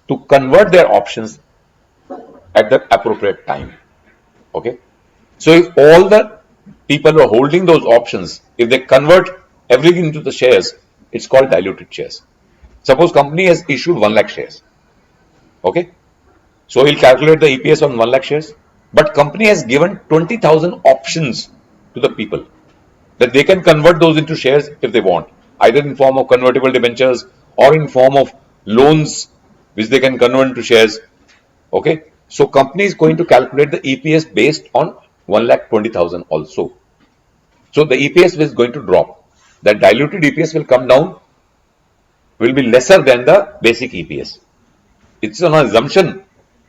to convert their options at the appropriate time. Okay. So if all the people who are holding those options, if they convert everything into the shares, it's called diluted shares. Suppose company has issued 1 lakh shares. Okay. So he'll calculate the EPS on 1 lakh shares, but company has given 20,000 options to the people that they can convert those into shares if they want, either in form of convertible debentures or in form of loans which they can convert into shares. Okay, so company is going to calculate the EPS based on 1,20,000 also. So the EPS is going to drop. That diluted EPS will come down, will be lesser than the basic EPS. It's an assumption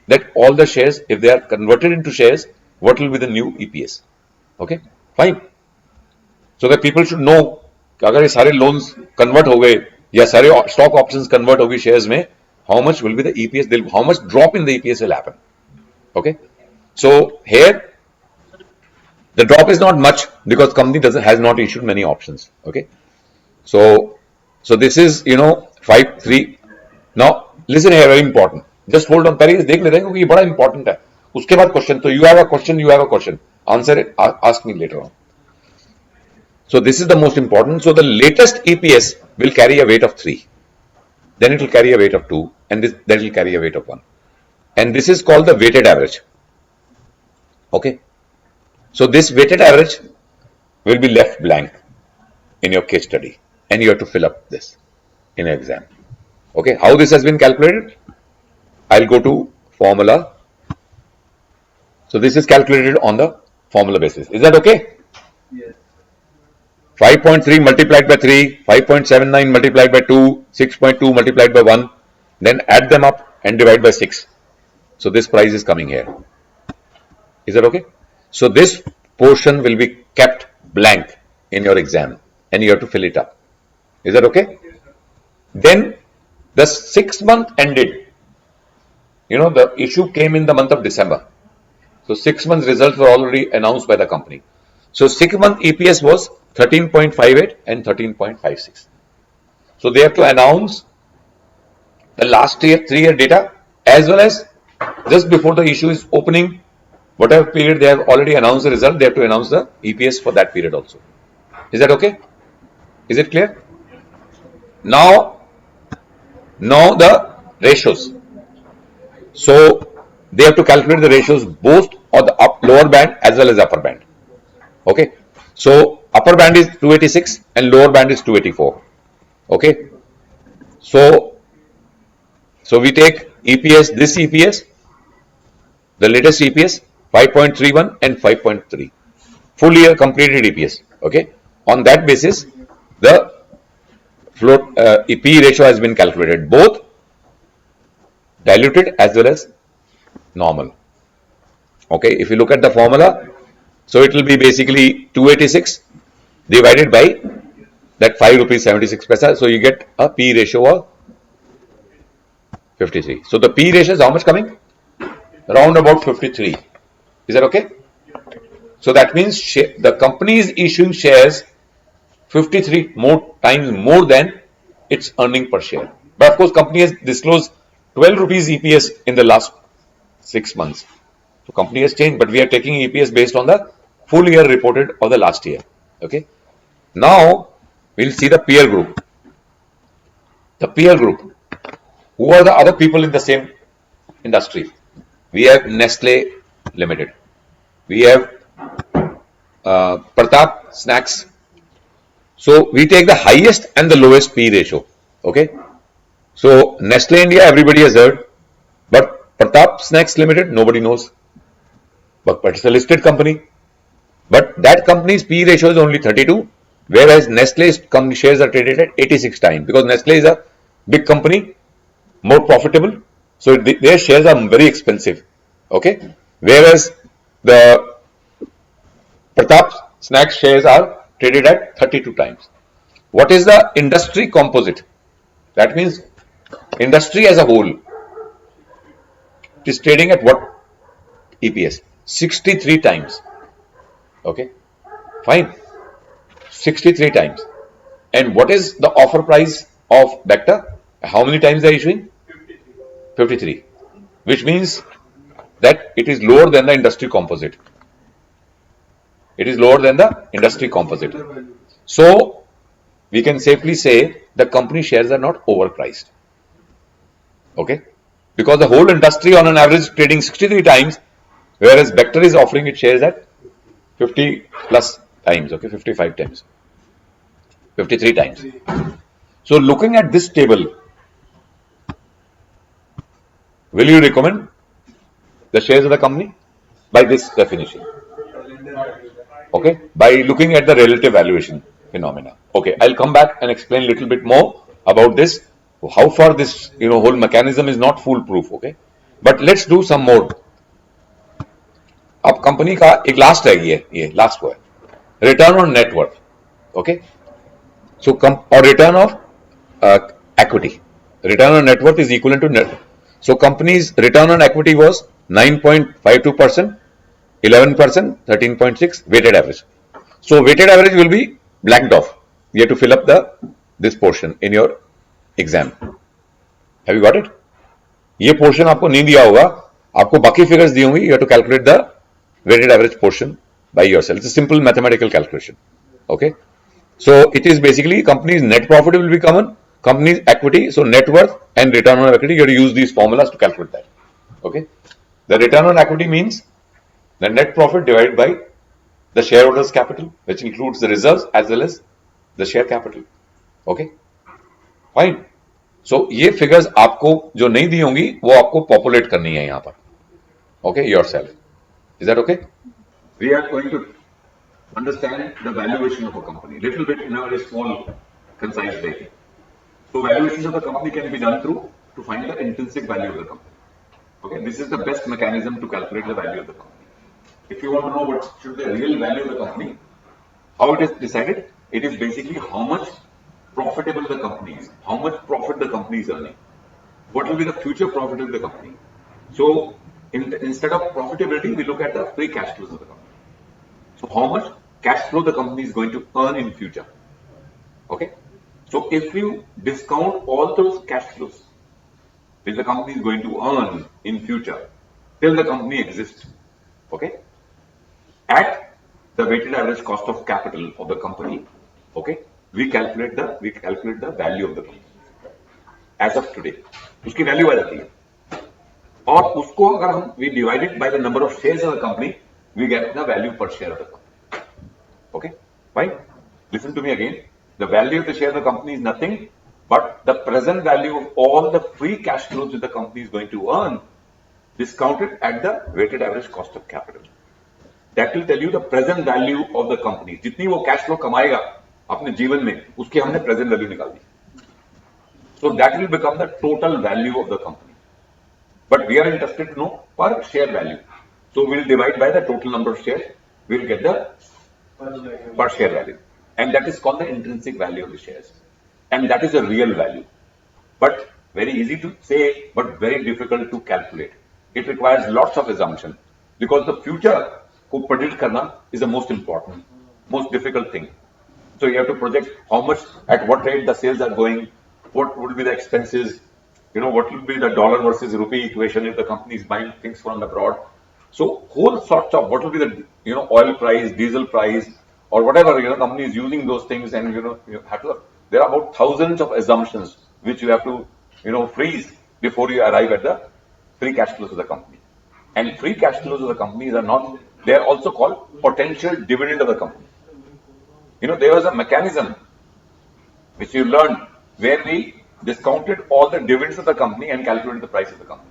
that all the shares, if they are converted into shares, what will be the new EPS? Okay, fine. So that people should know कि अगर ये सारे loans convert हो गए या सारे stock options convert हो गई shares में, how much will be the EPS? How much drop in the EPS will happen? Okay, so here the drop is not much because company has not issued many options. Okay, so this is 5.3. Now listen here, very important. Just hold on, पहले देख लेते हैं क्योंकि ये बड़ा important है. उसके बाद question. तो you have a question. Answer it. Ask me later on. So this is the most important. So the latest EPS will carry a weight of 3. then it will carry a weight of 2, and that will carry a weight of 1. And this is called the weighted average. Okay. So this weighted average will be left blank in your case study, and you have to fill up this in an exam. Okay. How this has been calculated? I'll go to formula. So this is calculated on the formula basis. Is that okay? Yes. 5.3 multiplied by 3, 5.79 multiplied by 2, 6.2 multiplied by 1, then add them up and divide by 6. So this price is coming here. Is that okay? So this portion will be kept blank in your exam and you have to fill it up. Is that okay? Then the 6 month ended. You know, the issue came in the month of December. So 6 months results were already announced by the company. So 6 month EPS was 13.58 and 13.56. So they have to announce the last year 3-year data as well as just before the issue is opening, whatever period they have already announced the result, they have to announce the EPS for that period also. Is that okay? Is it clear? Now the ratios. So they have to calculate the ratios both on the lower band as well as upper band. Okay. So upper band is 286 and lower band is 284. Okay. So we take EPS, this EPS, the latest EPS 5.31 and 5.3. Full year completed EPS. Okay. On that basis, the float P ratio has been calculated, both diluted as well as normal. Okay. If you look at the formula, so it will be basically 286 divided by that 5 rupees 76 paisa. So you get a P ratio of 53. So the P ratio is how much coming? Around about 53. Is that okay? So that means the company is issuing shares 53 times more than its earning per share. But of course, company has disclosed 12 rupees EPS in the last 6 months. So company has changed, but we are taking EPS based on the full year reported of the last year. Okay. Now we'll see the peer group. The peer group. Who are the other people in the same industry? We have Nestle Limited. We have Pratap Snacks. So we take the highest and the lowest P ratio. Okay. So Nestle India, everybody has heard, but Pratap Snacks Limited, nobody knows. But it's a listed company. But that company's P ratio is only 32, whereas Nestle's company shares are traded at 86 times because Nestle is a big company, more profitable. So their shares are very expensive. Okay. Whereas the Pratap Snacks shares are traded at 32 times. What is the industry composite? That means industry as a whole. It is trading at what EPS? 63 times. Okay. Fine. 63 times. And what is the offer price of Vector? How many times they are issuing? 53. Which means that it is lower than the industry composite. It is lower than the industry composite. So we can safely say the company shares are not overpriced. Okay. Because the whole industry on an average trading 63 times, whereas Vector is offering its shares at 50 plus times. Okay. 55 times. 53 times. So looking at this table, will you recommend the shares of the company by this definition? Okay, by looking at the relative valuation phenomena. Okay, I'll come back and explain a little bit more about this. How far this whole mechanism is not foolproof. Okay, but let's do some more. अब company का एक last है ये last को है return on net worth. Okay, सो और return of equity. Return on net worth is equivalent to net. So company's return on equity was 9.52%, 11%, 13.6 weighted average. So weighted average will be blanked off. You have to fill up this portion in your exam. Have you got it? ये portion आपको नहीं दिया होगा, आपको बाकी figures दी होंगी. You have to calculate the weighted average portion by yourself. It's a simple mathematical calculation. Okay. So it is basically company's net profit will be common, company's equity, so net worth and return on equity, you have to use these formulas to calculate that. Okay. The return on equity means the net profit divided by the shareholders' capital, which includes the reserves as well as the share capital. Okay. Fine. So ये figures आपको जो नहीं दी होंगी वो आपको populate करनी है यहाँ पर. Okay, yourself. Is that okay? We are going to understand the valuation of a company. Little bit in a very small, concise way. So valuation of the company can be done through to find the intrinsic value of the company. Okay, this is the best mechanism to calculate the value of the company. If you want to know what should be the real value of the company, how it is decided? It is basically how much profitable the company is, how much profit the company is earning, what will be the future profit of the company. So instead of profitability, we look at the free cash flows of the company. So how much cash flow the company is going to earn in future. Okay. So if you discount all those cash flows which the company is going to earn in future till the company exists, okay, at the weighted average cost of capital of the company, okay, we calculate the value of the company as of today. उसकी value आ जाती है और उसको अगर हम we divide it by the number of shares of the company, we get the value per share of the company. Okay, fine. Listen to me again. The value of the share of the company is nothing but the present value of all the free cash flows that the company is going to earn, discounted at the weighted average cost of capital. That will tell you the present value of the company. जितनी वो cash flow कमाएगा अपने जीवन में, उसकी हमने present value निकाल दी. So that will become the total value of the company. But we are interested to know per share value. So we'll divide by the total number of shares. We'll get the per share value. And that is called the intrinsic value of the shares. And that is a real value. But very easy to say, but very difficult to calculate. It requires lots of assumption. Because the future को predict करना is the most important, most difficult thing. So you have to project how much, at what rate the sales are going, what would be the expenses, what will be the dollar versus rupee equation if the company is buying things from abroad. So whole sorts of what will be the oil price, diesel price, or whatever company is using those things, and you have to. There are about thousands of assumptions which you have to freeze before you arrive at the free cash flows of the company. And free cash flows of the companies are not. They are also called potential dividend of the company. There was a mechanism which you learned where we discounted all the dividends of the company and calculated the price of the company.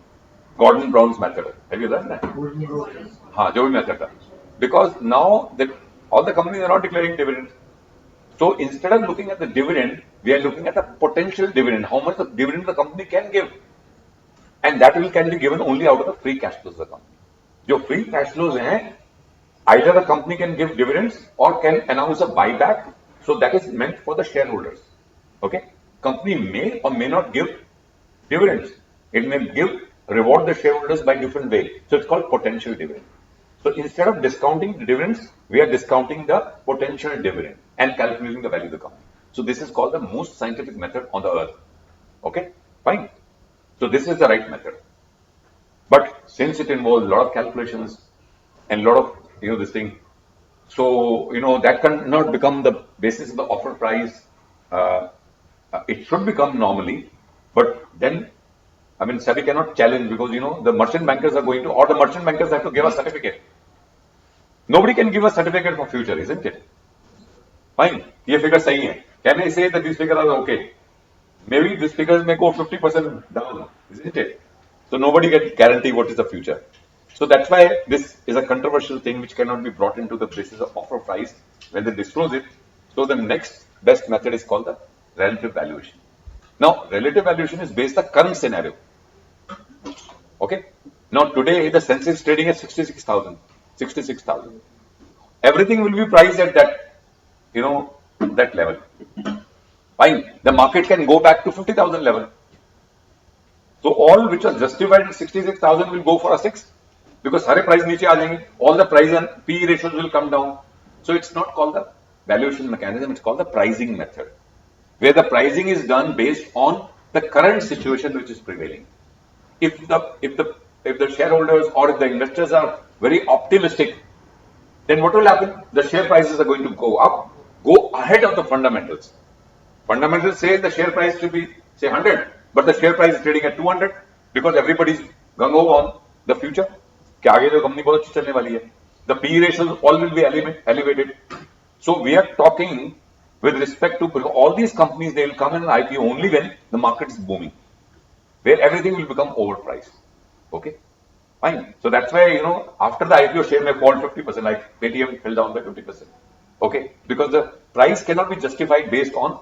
Gordon Brown's method. Have you learned that? Joey method. Because now that all the companies are not declaring dividends. So instead of looking at the dividend, we are looking at the potential dividend, how much the dividend the company can give. And that can be given only out of the free cash flows of the company. जो free cash flows हैं, either the company can give dividends or can announce a buyback. So that is meant for the shareholders. Okay, company may or may not give dividends. It may reward the shareholders by different way. So it's called potential dividend. So instead of discounting the dividends, we are discounting the potential dividend and calculating the value of the company. So this is called the most scientific method on the earth. Okay, fine. So this is the right method. But since it involves a lot of calculations and a lot of this thing, so that cannot become the basis of the offer price. It should become normally, but then SEBI cannot challenge because the merchant bankers are going to, or the merchant bankers have to give a certificate. Nobody can give a certificate for future, isn't it? Fine, ये figure सही है. Can I say that these figures are okay? Maybe these figures may go 50% down, isn't it? So nobody can guarantee what is the future. So that's why this is a controversial thing which cannot be brought into the basis of offer price when they disclose it. So the next best method is called the relative valuation. Now, relative valuation is based on the current scenario. Okay. Now today the Sensex is trading at 66,000. Everything will be priced at that, that level. Fine. The market can go back to 50,000 level. So all which are justified at 66,000 will go for a 6 because सारे price नीचे आ जाएंगे. All the price and P ratios will come down. So it's not called the valuation mechanism. It's called the pricing method, where the pricing is done based on the current situation which is prevailing. If the shareholders or if the investors are very optimistic, then what will happen? The share prices are going to go up, go ahead of the fundamentals. Fundamentals say the share price should be say 100, but the share price is trading at 200 because everybody is gung ho on the future. कि आगे जो company बहुत अच्छी चलने वाली है. The P ratios all will be elevated. So we are talking with respect to all these companies. They will come in an IPO only when the market is booming, where everything will become overpriced. Okay, fine. So that's why after the IPO share may fall 50%, like Paytm fell down by 50%. Okay, because the price cannot be justified based on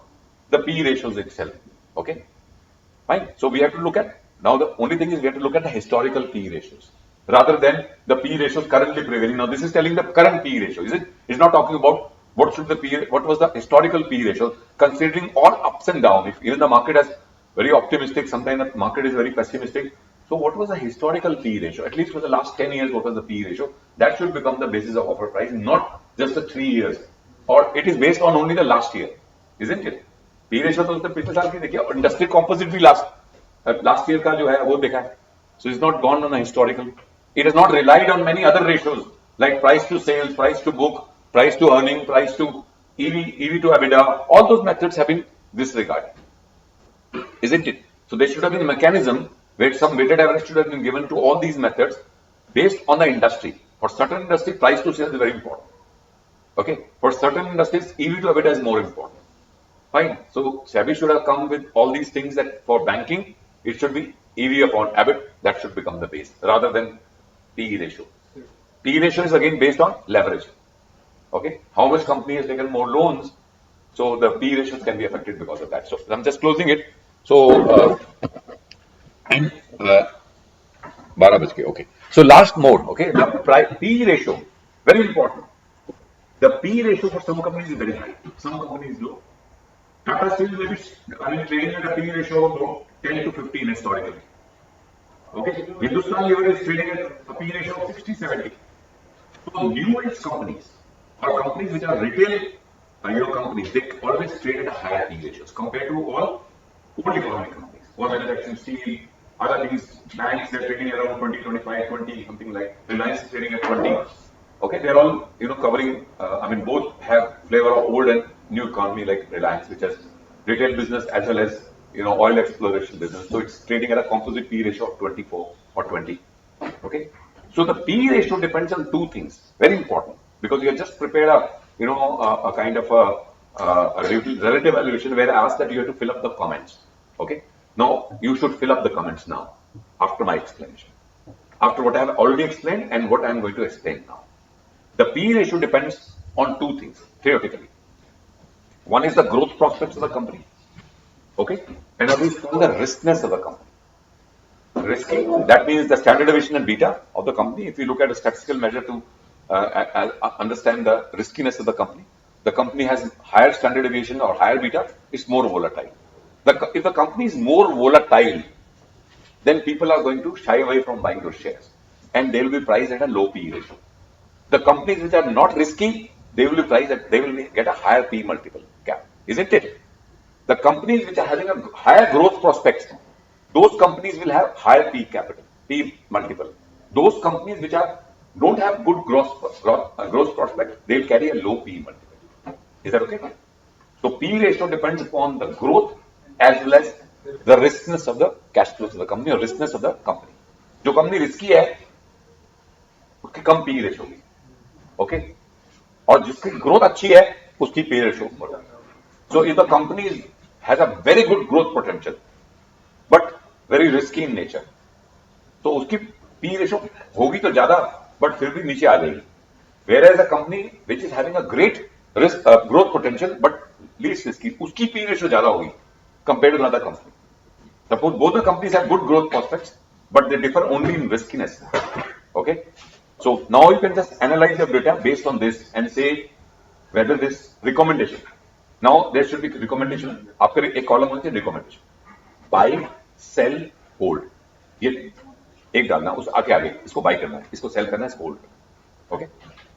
the P ratios itself. Okay, fine. So we have to look at now. The only thing is we have to look at the historical P ratios rather than the P ratios currently prevailing. Now this is telling the current P ratio, is it? It's not talking about what was the historical P ratio, considering all ups and downs. If even the market is very optimistic, sometimes the market is very pessimistic. So what was the historical P ratio? At least for the last 10 years, what was the P ratio? That should become the basis of offer price, not just the 3 years. Or it is based on only the last year, isn't it? P ratio तो उसने पिछले साल की देखी है, industry composite भी last year का जो है वो देखा है. So it's not gone on a historical. It has not relied on many other ratios like price to sales, price to book, price to earning, price to EV to EBITDA. All those methods have been disregarded, isn't it? So there should have been a mechanism where some weighted average should have been given to all these methods based on the industry. For certain industry, price to sales is very important. Okay, for certain industries, EV to EBITDA is more important. Fine. So SEBI should have come with all these things that for banking, it should be EV upon EBIT. That should become the base rather than PE ratio. PE ratio is again based on leverage. Okay, how much company has taken more loans, so the P ratios can be affected because of that. So I'm just closing it. So and 12 बज के. Okay. So last mode. Okay, the P ratio very important. The P ratio for some companies is very high, some companies low. Tata Steel may be trading at a P ratio of about 10 to 15 historically. Okay, Hindustan Lever is trading at a P ratio of 60, 70. So new age companies or companies which are retail companies, they always trade at a higher P ratios compared to all old economic companies. Or manufacturing steel, other things, banks, they're trading around 20, 25, 20, something like Reliance is trading at 20. Okay, they're all covering. Both have flavor of old and new economy like Reliance, which has retail business as well as oil exploration business. So it's trading at a composite P ratio of 24 or 20. Okay, so the P ratio depends on two things, very important, because you have just prepared a kind of a relative valuation where I asked that you have to fill up the comments. Okay, now you should fill up the comments now after my explanation, after what I have already explained and what I am going to explain now. The P ratio depends on two things theoretically. One is the growth prospects of the company. Okay, another is the riskness of the company. Risky, that means the standard deviation and beta of the company. If you look at a statistical measure to understand the riskiness of the company has higher standard deviation or higher beta, it's more volatile. If the company is more volatile, then people are going to shy away from buying those shares and they will be priced at a low P ratio. The companies which are not risky, they will be priced at, they will get a higher P multiple cap, isn't it? The companies which are having a higher growth prospects, those companies will have higher P capital, P multiple. Those companies which don't have good growth prospects, they'll carry a low P multiple. Is that okay? So P ratio depends upon the growth as well as the riskness of the cash flows of the company or riskness of the company. जो company risky है, उसकी कम P ratio होगी. Okay? और जिसकी growth अच्छी है, उसकी P ratio बढ़. So if the company has a very good growth potential, but very risky in nature, तो उसकी P ratio होगी तो ज्यादा, but फिर भी नीचे आ जाएगी. Whereas a company which is having a great risk growth potential but least risky, उसकी P ratio ज्यादा होगी compared to another company. Suppose both the companies have good growth prospects, but they differ only in riskiness. Okay, so now you can just analyze your data based on this and say whether this recommendation. Now there should be recommendation. आपके एक column होती है recommendation. Buy, sell, hold. ये एक डालना, उस आगे इसको buy करना है, इसको sell करना है, इसको hold करना है. Okay,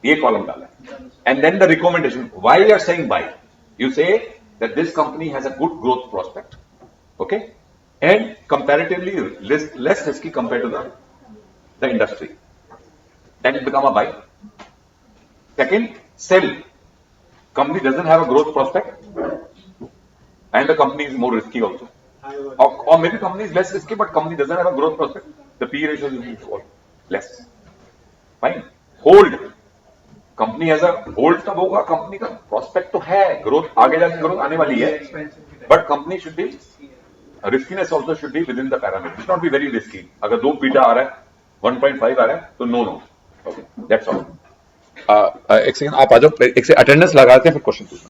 ये column डालना है. And then the recommendation. Why you are saying buy? You say that this company has a good growth prospect. Okay, and comparatively less risky compared to the industry. Then it become a buy. Second, sell. Company doesn't have a growth prospect. and the company is more risky also. Or maybe company is less risky, but company doesn't have a growth prospect. The P ratio is less. Fine. Hold. Company as a hold तब होगा, company का prospect तो है, growth आगे जाके growth आने वाली है, but company should be riskiness also should be within the parameter, it not be very risky. अगर 2 बीटा आ रहा है, 1.5 आ रहा है, तो no no. Okay, that's all. एक सेकंड आप आ जाओ, एक से अटेंडेंस लगाते हैं फिर क्वेश्चन पूछना.